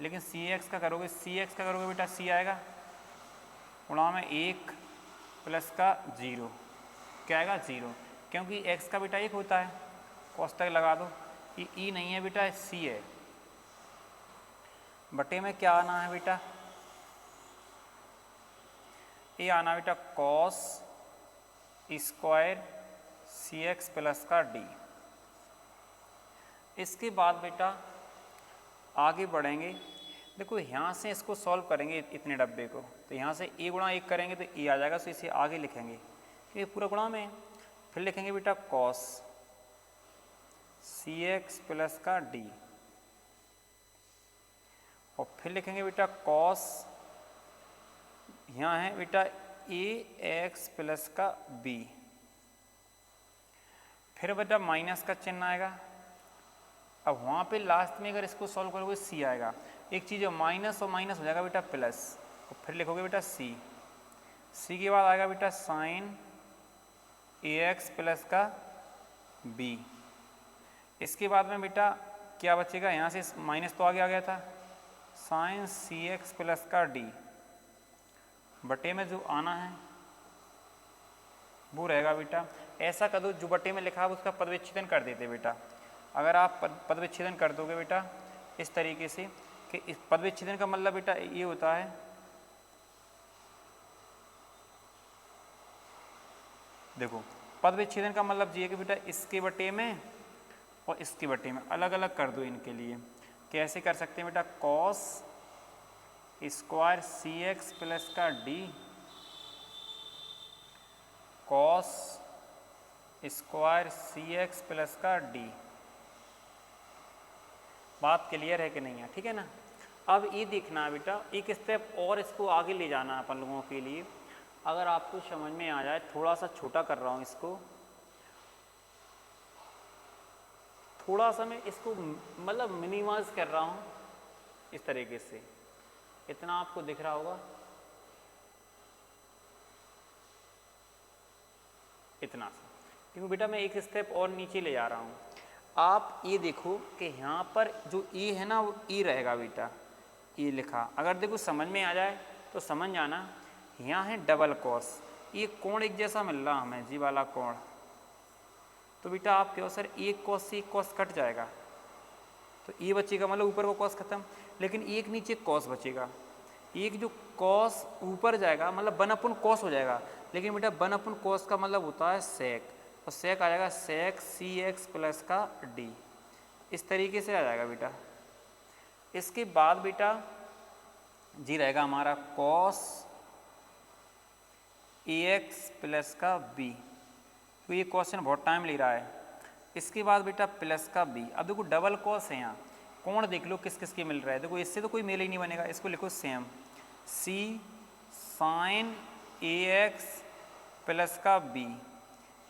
लेकिन cx का करोगे बेटा c आएगा, गुणा में 1 प्लस का 0, क्या आएगा 0, क्योंकि x का बेटा 1 होता है, कॉस तक लगा दो, ये e नहीं है बेटा c है। बटे में क्या आना है बेटा, ये आना बेटा कॉस स्क्वायर cx प्लस का d। इसके बाद बेटा आगे बढ़ेंगे, देखो यहाँ से इसको सॉल्व करेंगे इतने डब्बे को, तो यहाँ से a गुणा 1 करेंगे तो a आ जाएगा, तो इसे आगे लिखेंगे ये पूरा गुणा में। फिर लिखेंगे बेटा कॉस cx प्लस का d, और फिर लिखेंगे बेटा कॉस, यहाँ है बेटा ax प्लस का b, फिर बेटा माइनस का चिन्ह आएगा, अब वहाँ पे लास्ट में अगर इसको सॉल्व करोगे सी आएगा, एक चीज़ माइनस और माइनस हो जाएगा बेटा प्लस, और फिर लिखोगे बेटा सी, सी के बाद आएगा बेटा साइन ए एक्स प्लस का बी, इसके बाद में बेटा क्या बचेगा, यहाँ से माइनस तो आगे आ गया था, साइन सी एक्स प्लस का डी, बटे में जो आना है वो रहेगा बेटा, ऐसा कर दो जो बटे में लिखा है उसका पदविच्छेदन कर देते बेटा। अगर आप पदविच्छेदन कर दोगे बेटा इस तरीके से कि इस पदविच्छेदन का मतलब बेटा ये होता है, देखो पदविच्छेदन का मतलब ये है कि बेटा इसके बटे में और इसके बटे में अलग अलग कर दो इनके लिए। कैसे कर सकते हैं बेटा, कॉस स्क्वायर सी एक्स प्लस का डी, कॉस स्क्वायर सी एक्स प्लस का डी। बात क्लियर है कि नहीं है, ठीक है ना। अब ये देखना है बेटा, एक स्टेप और इसको आगे ले जाना है अपन लोगों के लिए। अगर आपको समझ में आ जाए, थोड़ा सा छोटा कर रहा हूँ इसको, थोड़ा सा मैं इसको मतलब मिनिमाइज कर रहा हूँ इस तरीके से, इतना आपको दिख रहा होगा, इतना सा, क्योंकि बेटा मैं एक स्टेप और नीचे ले जा रहा हूँ। आप ये देखो कि यहाँ पर जो ई है ना वो ई रहेगा बेटा, ई लिखा, अगर देखो समझ में आ जाए तो समझ जाना। यहाँ है डबल कॉस, ये कोण एक जैसा मिल रहा हमें, जी वाला कोण, तो बेटा आप कहो सर एक कॉस से एक कॉस कट जाएगा, तो ये बचेगा, मतलब ऊपर वो कॉस खत्म, लेकिन एक नीचे कॉस बचेगा, एक जो कॉस ऊपर जाएगा मतलब 1/cos कॉस हो जाएगा, लेकिन बेटा 1/cos कॉस का मतलब होता है सेक, और सेक आ जाएगा सेक सी एक्स प्लस का डी, इस तरीके से आ जाएगा बेटा। इसके बाद बेटा जी रहेगा हमारा कॉस ए एक्स प्लस का बी, तो ये क्वेश्चन बहुत टाइम ले रहा है। इसके बाद बेटा प्लस का बी, अब देखो डबल कॉस है, यहाँ कोण देख लो किस किस के मिल रहा है, देखो इससे तो कोई मेल ही नहीं बनेगा, इसको लिखो सेम, सी साइन ए एक्स प्लस का बी,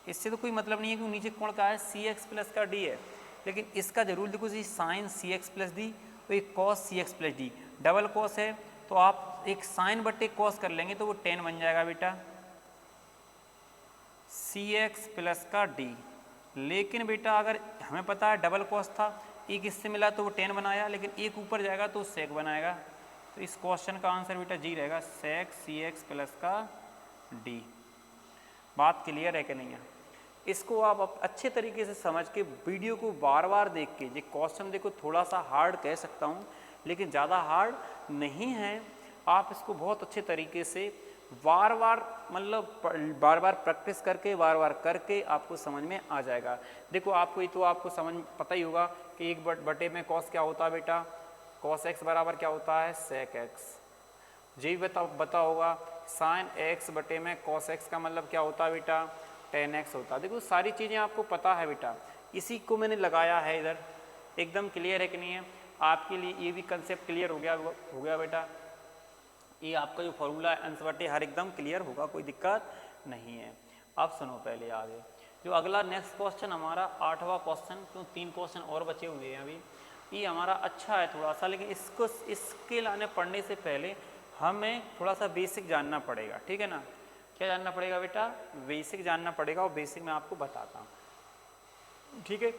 इससे तो कोई मतलब नहीं है कि नीचे कोण का है सी एक्स प्लस का डी है, लेकिन इसका जरूर देखो जी sine C X plus D और एक cos C X plus D, double cos है तो आप एक साइन बटे कॉस कर लेंगे तो वो टेन बन जाएगा बेटा सी एक्स प्लस का डी। लेकिन बेटा अगर हमें पता है डबल कॉस था, एक इससे मिला तो वो टेन बनाया, लेकिन एक ऊपर जाएगा तो सेक बनाएगा, तो इस क्वेश्चन का आंसर बेटा जी रहेगा सेक सी एक्स प्लस का डी। बात क्लियर है कि नहीं है। इसको आप अच्छे तरीके से समझ के वीडियो को बार बार देख के, ये क्वेश्चन देखो थोड़ा सा हार्ड कह सकता हूँ लेकिन ज़्यादा हार्ड नहीं है, आप इसको बहुत अच्छे तरीके से बार बार मतलब बार बार प्रैक्टिस करके बार बार करके आपको समझ में आ जाएगा। देखो आपको ये तो आपको समझ पता ही होगा कि एक बटे में कॉस क्या होता है बेटा, कॉस एक्स बराबर क्या होता है सेक एक्स, जी बता होगा साइन एक्स बटे में कॉस एक्स का मतलब क्या होता है बेटा टेन एक्स होता है। देखो सारी चीज़ें आपको पता है बेटा, इसी को मैंने लगाया है इधर, एकदम क्लियर है कि नहीं है आपके लिए, ये भी कंसेप्ट क्लियर हो गया बेटा, ये आपका जो फॉर्मूला है अंश बटे हर एकदम क्लियर होगा, कोई दिक्कत नहीं है। अब सुनो पहले आगे जो अगला नेक्स्ट क्वेश्चन हमारा 8वां क्वेश्चन, क्यों 3 क्वेश्चन और बचे हुए हैं अभी, ये हमारा अच्छा है थोड़ा सा, लेकिन इसके लाने पढ़ने से पहले हमें थोड़ा सा बेसिक जानना पड़ेगा, ठीक है ना। क्या जानना पड़ेगा बेटा, बेसिक जानना पड़ेगा, और बेसिक मैं आपको बताता हूँ, ठीक है।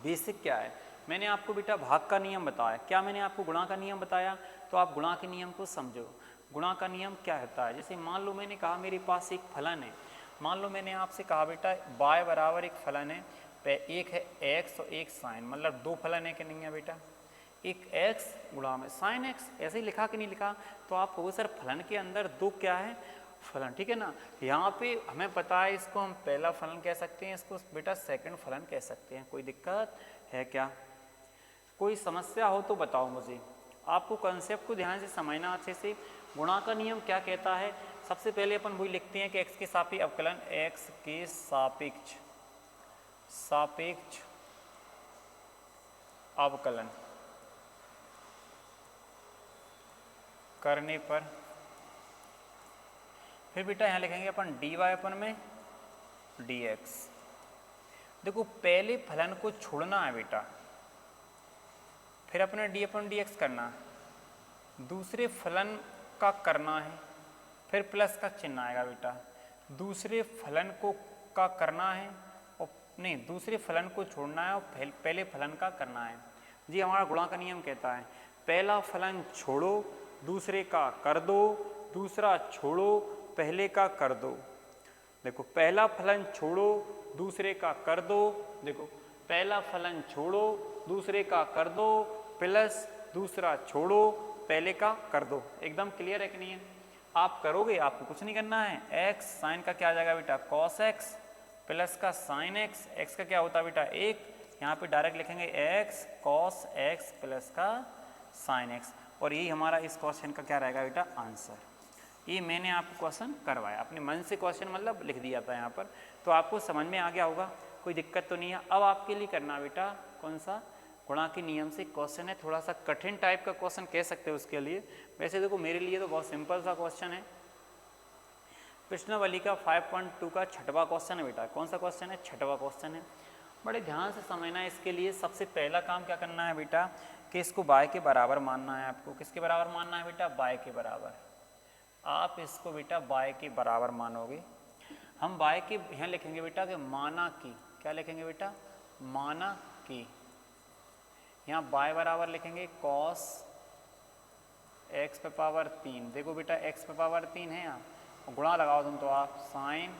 बेसिक क्या है, मैंने आपको बेटा भाग का नियम बताया, क्या मैंने आपको गुणा का नियम बताया, तो आप गुणा के नियम को समझो। गुणा का नियम क्या होता है, जैसे मान लो मैंने कहा मेरे पास एक फलन है, मान लो मैंने आपसे कहा बेटा y बराबर एक फलन है, एक है x और एक साइन, मतलब 2 फलन है कि नहीं है बेटा, एक x गुणा में साइन x, ऐसे ही लिखा कि नहीं लिखा, तो आप कहोगे सर फलन के अंदर 2 क्या है फलन, ठीक है ना। यहाँ पे हमें पता है इसको हम पहला फलन कह सकते हैं, इसको बेटा सेकंड फलन कह सकते हैं, कोई दिक्कत है क्या, कोई समस्या हो तो बताओ मुझे। आपको कंसेप्ट को ध्यान से समझना अच्छे से। गुणा का नियम क्या कहता है, सबसे पहले अपन वही लिखते हैं कि x के सापेक्ष अवकलन, x के सापेक्ष अवकलन करने पर, फिर बेटा यहाँ लिखेंगे अपन dy अपन में dx। देखो पहले फलन को छोड़ना है बेटा, फिर अपने डी अपन डी एक्स करना है, दूसरे फलन का करना है, फिर प्लस का चिन्ह आएगा बेटा, दूसरे फलन को का करना है और नहीं दूसरे फलन को छोड़ना है और पहले फलन का करना है। जी हमारा गुणा का नियम कहता है पहला फलन छोड़ो दूसरे का कर दो, दूसरा छोड़ो पहले का कर दो। देखो पहला फलन छोड़ो दूसरे का कर दो, देखो पहला फलन छोड़ो दूसरे का कर दो प्लस दूसरा छोड़ो पहले का कर दो। एकदम क्लियर है कि नहीं है? आप करोगे, आपको कुछ नहीं करना है, एक्स साइन का क्या आ जाएगा बेटा कॉस एक्स प्लस का साइन एक्स, एक्स का क्या होता है बेटा एक, यहाँ पे डायरेक्ट लिखेंगे एक्स कॉस एक्स प्लस का साइन एक्स, और यही हमारा इस क्वेश्चन का क्या रहेगा बेटा आंसर। ये मैंने आपको क्वेश्चन करवाया, अपने मन से क्वेश्चन मतलब लिख दिया था यहाँ पर, तो आपको समझ में आ गया होगा, कोई दिक्कत तो नहीं है। अब आपके लिए करना बेटा कौन सा गुणा के नियम से क्वेश्चन है, थोड़ा सा कठिन टाइप का क्वेश्चन कह सकते हो उसके लिए। वैसे देखो मेरे लिए तो बहुत सिंपल सा क्वेश्चन है, प्रश्नावली का 5.2 का छठवां क्वेश्चन है बेटा। कौन सा क्वेश्चन है? छठवां क्वेश्चन है। बड़े ध्यान से समझना है। इसके लिए सबसे पहला काम क्या करना है बेटा कि इसको बाय के बराबर मानना है आपको। किसके बराबर मानना है बेटा? बाय के बराबर। आप इसको बेटा बाय के बराबर मानोगे। हम बाय के यहाँ लिखेंगे बेटा कि माना की, क्या लिखेंगे बेटा? माना की। यहाँ बाय बराबर लिखेंगे कॉस एक्स पे पावर 3। देखो बेटा एक्स पे पावर 3 है यहाँ, गुणा लगाओ तुम तो आप साइन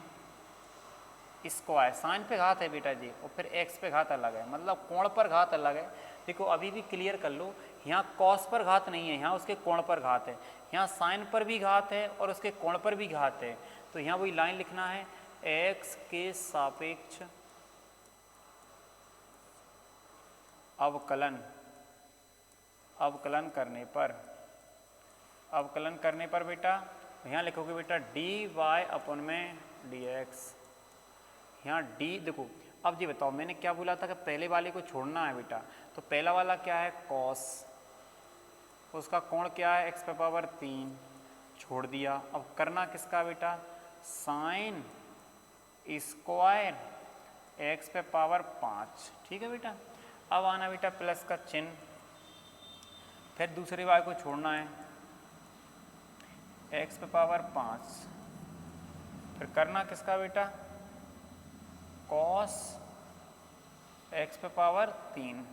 स्क्वायर, साइन पे घात है बेटा जी, और फिर एक्स पे घात अलग है, मतलब कोण पर घात अलग है। देखो अभी भी क्लियर कर लो, यहाँ कॉस पर घात नहीं है, यहाँ उसके कोण पर घात है। यहाँ साइन पर भी घात है और उसके कोण पर भी घात है। तो यहाँ वही लाइन लिखना है एक्स के सापेक्ष अवकलन, अवकलन करने पर बेटा यहाँ लिखोगे बेटा डी वाई अपन में डी एक्स। यहाँ डी देखो, अब जी बताओ मैंने क्या बोला था कि पहले वाले को छोड़ना है बेटा, तो पहला वाला क्या है कॉस, उसका कोण क्या है एक्स पे पावर 3, छोड़ दिया। अब करना किसका बेटा? साइन स्क्वायर एक्स पे पावर 5। ठीक है बेटा। अब आना बेटा प्लस का चिन्ह, फिर दूसरे वाले को छोड़ना है एक्स पे पावर 5, फिर करना किसका बेटा? कॉस एक्स पे पावर 3।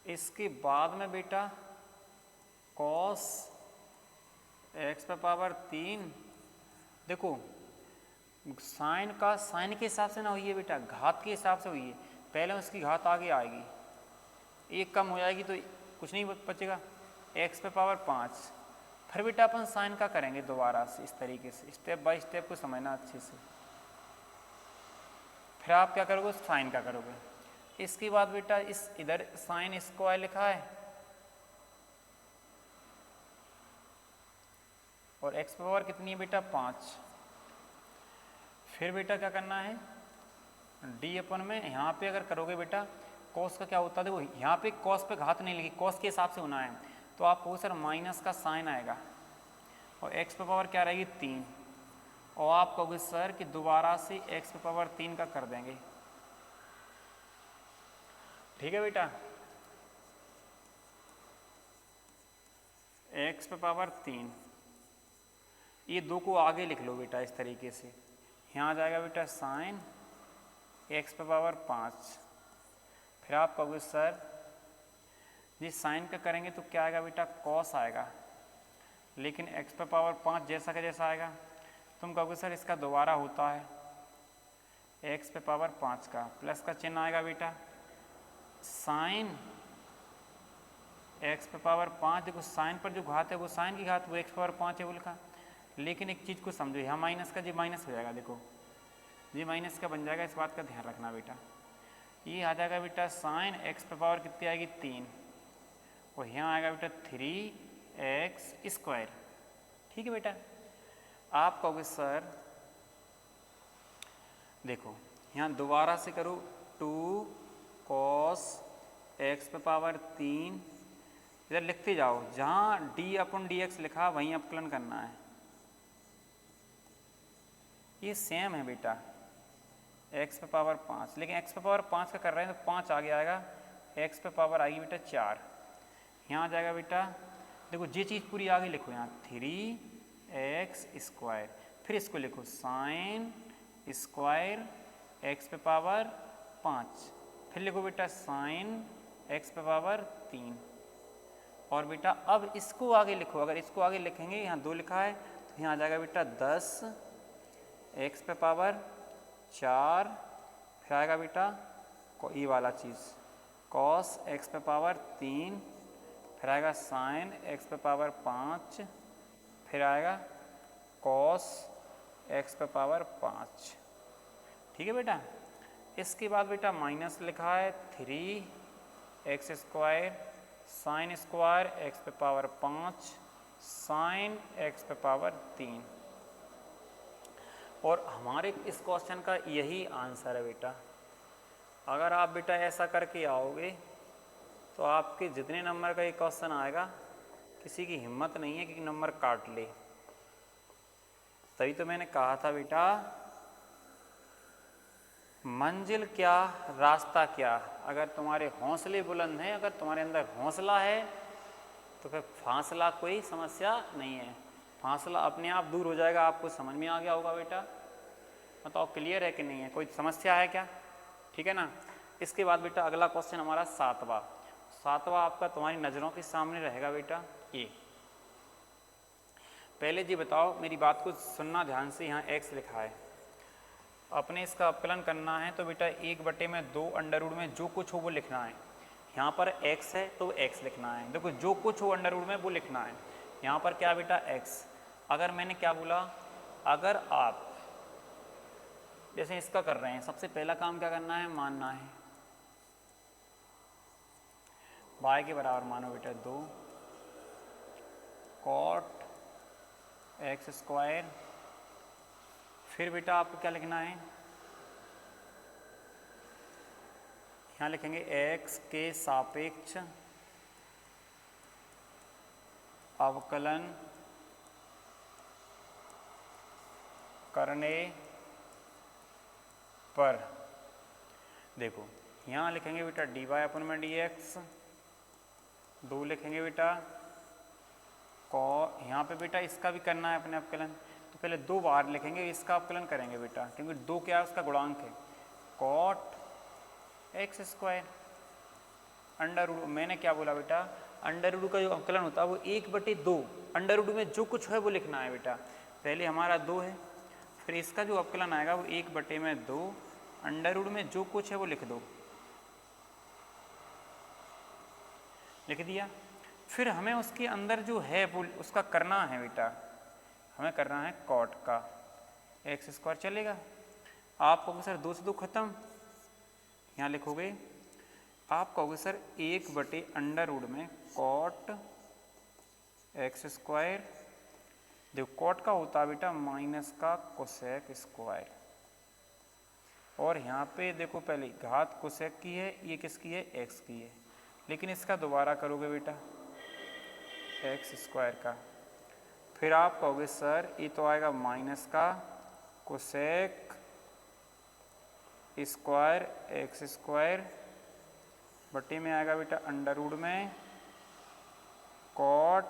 इसके बाद में बेटा कॉस एक्स पे पावर 3, देखो साइन का साइन के हिसाब से ना हुई है बेटा, घात के हिसाब से हुई है। पहले उसकी घात आगे आएगी, एक कम हो जाएगी तो कुछ नहीं बचेगा, एक्स पे पावर 5। फिर बेटा अपन साइन का करेंगे दोबारा से इस तरीके से, स्टेप बाय स्टेप को समझना अच्छे से। फिर आप क्या करोगे? साइन का करोगे। इसके बाद बेटा इस इधर साइन स्क्वायर लिखा है और एक्स पावर कितनी है बेटा? 5। फिर बेटा क्या करना है? डी अपन में यहाँ पे अगर करोगे बेटा कॉस का क्या होता है, देखो यहाँ पे कॉस पे घात नहीं लिखी, कॉस के हिसाब से होना है, तो आप कहोगे सर माइनस का साइन आएगा और एक्स पे पावर क्या रहेगी? 3, और आप कहोगे सर कि दोबारा से एक्स पे पावर 3 का कर देंगे। ठीक है बेटा, एक्स पे पावर 3, ये दो को आगे लिख लो बेटा इस तरीके से। यहाँ आ जाएगा बेटा साइन एक्स पे पावर 5। फिर आप कहोगे सर जी साइन का करेंगे तो क्या आएगा बेटा? कॉस आएगा, लेकिन एक्स पे पावर 5 जैसा का जैसा आएगा। तुम कहोगे सर इसका दोबारा होता है एक्स पे पावर 5 का, प्लस का चिन्ह आएगा बेटा साइन एक्स पे पावर 5। देखो साइन पर जो घात है वो साइन की घात, वो एक्स पावर 5 है वो लिखा। लेकिन एक चीज़ को समझो, यहाँ माइनस का जी माइनस हो जाएगा, देखो जी माइनस का बन जाएगा, इस बात का ध्यान रखना बेटा। ये आ जाएगा बेटा साइन एक्स पे पावर कितनी आएगी? 3, और यहाँ आएगा बेटा 3x स्क्वायर। ठीक है बेटा। आप कहोगे सर देखो यहाँ दोबारा से करो 2 cos x पे पावर 3, इधर लिखते जाओ, जहाँ d अपन dx लिखा वहीं अपकलन करना है। ये सेम है बेटा x पे पावर 5, लेकिन x पे पावर 5 का कर रहे हैं तो 5 आगे आएगा, एक्स पे पावर आएगी बेटा 4, यहाँ आ जाएगा बेटा, देखो ये चीज़ पूरी आगे लिखो यहाँ 3x², फिर इसको लिखो साइन स्क्वायर एक्स पे पावर 5, फिर लिखो बेटा साइन एक्स पे पावर 3, और बेटा अब इसको आगे लिखो, अगर इसको आगे लिखेंगे, यहाँ 2 लिखा है तो यहाँ आ जाएगा बेटा 10 एक्स पे पावर 4, फिर आएगा बेटा ये वाला चीज़ कॉस एक्स पे पावर 3, फिर आएगा साइन एक्स पे पावर 5, फिर आएगा कॉस एक्स पे पावर 5। ठीक है बेटा, इसके बाद बेटा माइनस लिखा है 3x² साइन स्क्वायर एक्स पे पावर 5 साइन एक्स पे पावर 3, और हमारे इस क्वेश्चन का यही आंसर है बेटा। अगर आप बेटा ऐसा करके आओगे तो आपके जितने नंबर का ये क्वेश्चन आएगा किसी की हिम्मत नहीं है कि नंबर काट ले। तभी तो मैंने कहा था बेटा मंजिल क्या रास्ता क्या, अगर तुम्हारे हौसले बुलंद हैं, अगर तुम्हारे अंदर हौसला है तो फिर फासला कोई समस्या नहीं है, फासला अपने आप दूर हो जाएगा। आपको समझ में आ गया होगा बेटा, बताओ क्लियर है कि नहीं है, कोई समस्या है क्या? ठीक है ना। इसके बाद बेटा अगला क्वेश्चन हमारा सातवां आपका तुम्हारी नज़रों के सामने रहेगा बेटा। ये पहले जी बताओ, मेरी बात को सुनना ध्यान से, यहाँ x लिखा है, अपने इसका अपकलन करना है तो बेटा 1/2 अंडर रूट में जो कुछ हो वो लिखना है। यहाँ पर x है तो x लिखना है, देखो जो कुछ हो अंडर रूट में वो लिखना है। यहाँ पर क्या बेटा x, अगर मैंने क्या बोला, अगर आप जैसे इसका कर रहे हैं, सबसे पहला काम क्या करना है, मानना है y के बराबर मानो बेटा 2 cot x², फिर बेटा आपको क्या लिखना है, यहाँ लिखेंगे x के सापेक्ष अवकलन करने पर, देखो यहाँ लिखेंगे बेटा dy/dx, 2 लिखेंगे बेटा यहाँ पे बेटा इसका भी करना है अपने अवकलन, तो पहले 2 बार लिखेंगे, इसका अवकलन करेंगे बेटा, क्योंकि 2 क्या है उसका गुणांक है, cot x² अंडर रूट, मैंने क्या बोला बेटा, अंडर रूट का जो अवकलन होता है वो 1/2 अंडर रूट में जो कुछ है वो लिखना है बेटा। पहले हमारा 2 है, फिर इसका जो अवकलन आएगा वो 1/2 अंडर रूट में जो कुछ है वो लिख दो, लिख दिया। फिर हमें उसके अंदर जो है वो उसका करना है बेटा, हमें करना है कॉट का x² चलेगा। आप कहोगे सर 2 से 2 खत्म, यहाँ लिखोगे, आप कहोगे सर 1/अंडर रूट में कॉट x², देखो कॉट का होता है बेटा माइनस का कोसेक स्क्वायर, और यहाँ पे देखो पहले घात कोसेक की है, ये किसकी है, x की है, लेकिन इसका दोबारा करोगे बेटा x² का, फिर आप कहोगे सर ये तो आएगा माइनस का कोसेक स्क्वायर x² बट्टे में आएगा बेटा अंडर रूट में कॉट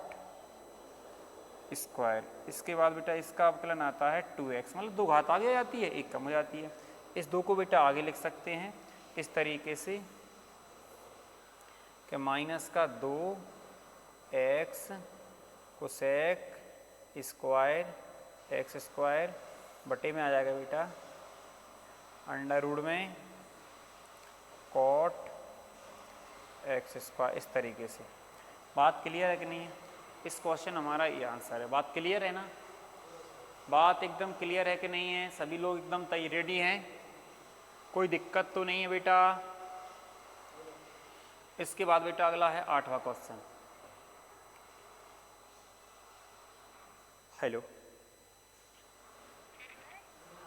स्क्वायर। इसके बाद बेटा इसका अवकलन आता है 2x, मतलब 2 घात आगे जाती है, 1 कम हो जाती है। इस 2 को बेटा आगे लिख सकते हैं इस तरीके से कि माइनस का 2x कोसेक स्क्वायर x² बटे में आ जाएगा बेटा अंडर रूट में कॉट x², इस तरीके से। बात क्लियर है कि नहीं है? इस क्वेश्चन हमारा ये आंसर है। बात क्लियर है ना? बात एकदम क्लियर है कि नहीं है? सभी लोग एकदम रेडी हैं, कोई दिक्कत तो नहीं है बेटा? इसके बाद बेटा अगला है 8वां क्वेश्चन। हेलो,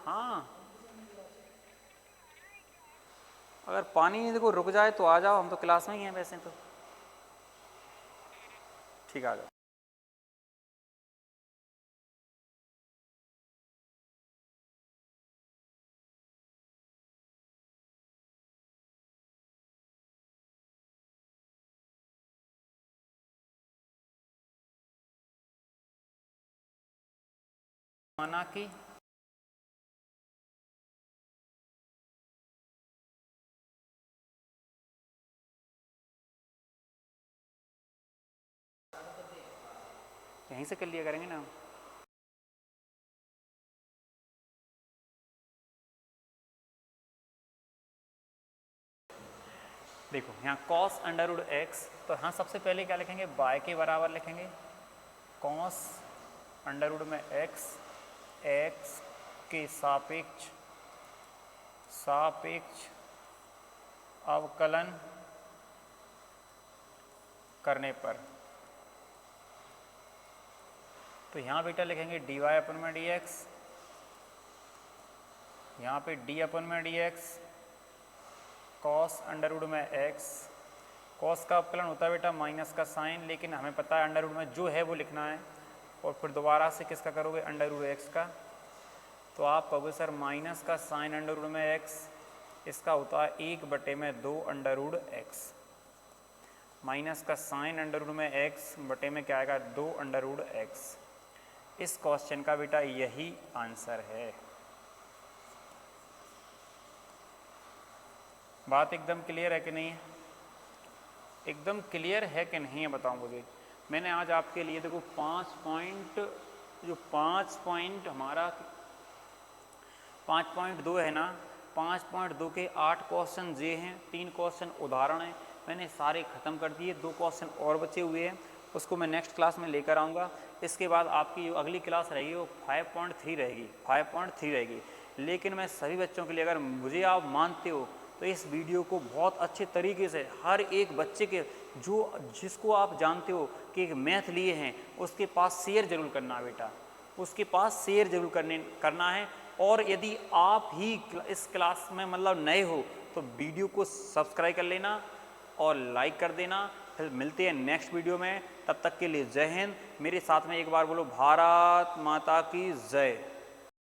हाँ, अगर पानी देखो रुक जाए तो आ जाओ, हम तो क्लास में ही हैं वैसे तो। ठीक, आ जाओ। माना कि यहीं से कर लिया करेंगे ना। देखो यहाँ cos अंडर रूट एक्स, तो यहाँ सबसे पहले क्या लिखेंगे, बाय के बराबर लिखेंगे cos अंडर रूट में एक्स, एक्स के सापेक्ष अवकलन करने पर, तो यहाँ बेटा लिखेंगे डी वाई अपन में डी एक्स, यहाँ पे डी अपन में D x, cos under root में एक्स, कॉस का अवकलन होता है बेटा माइनस का साइन, लेकिन हमें पता है अंडर रूट में जो है वो लिखना है, और फिर दोबारा से किसका करोगे, अंडर रूट एक्स का, तो आप कहोगे सर माइनस का साइन अंडर रूट में एक्स, इसका होता है 1/2 अंडर रूट एक्स, माइनस का साइन अंडर रूट में एक्स बटे में क्या आएगा 2 अंडर रूट एक्स। इस क्वेश्चन का बेटा यही आंसर है। बात एकदम क्लियर है कि नहीं है, एकदम क्लियर है कि नहीं है बताओ मुझे। मैंने आज आपके लिए देखो 5 पॉइंट हमारा 5.2 है ना, 5.2 के 8 क्वेश्चन ये हैं, 3 क्वेश्चन उदाहरण हैं, मैंने सारे ख़त्म कर दिए, 2 क्वेश्चन और बचे हुए हैं, उसको मैं नेक्स्ट क्लास में लेकर आऊँगा। इसके बाद आपकी जो अगली क्लास रहेगी वो 5.3 रहेगी। लेकिन मैं सभी बच्चों के लिए, अगर मुझे आप मानते हो तो इस वीडियो को बहुत अच्छे तरीके से हर एक बच्चे के जिसको आप जानते हो कि एक मैथ लिए हैं उसके पास शेयर जरूर करना है बेटा, उसके पास शेयर जरूर करना है। और यदि आप ही इस क्लास में मतलब नए हो तो वीडियो को सब्सक्राइब कर लेना और लाइक कर देना। फिर मिलते हैं नेक्स्ट वीडियो में, तब तक के लिए जय हिंद। मेरे साथ में एक बार बोलो भारत माता की जय।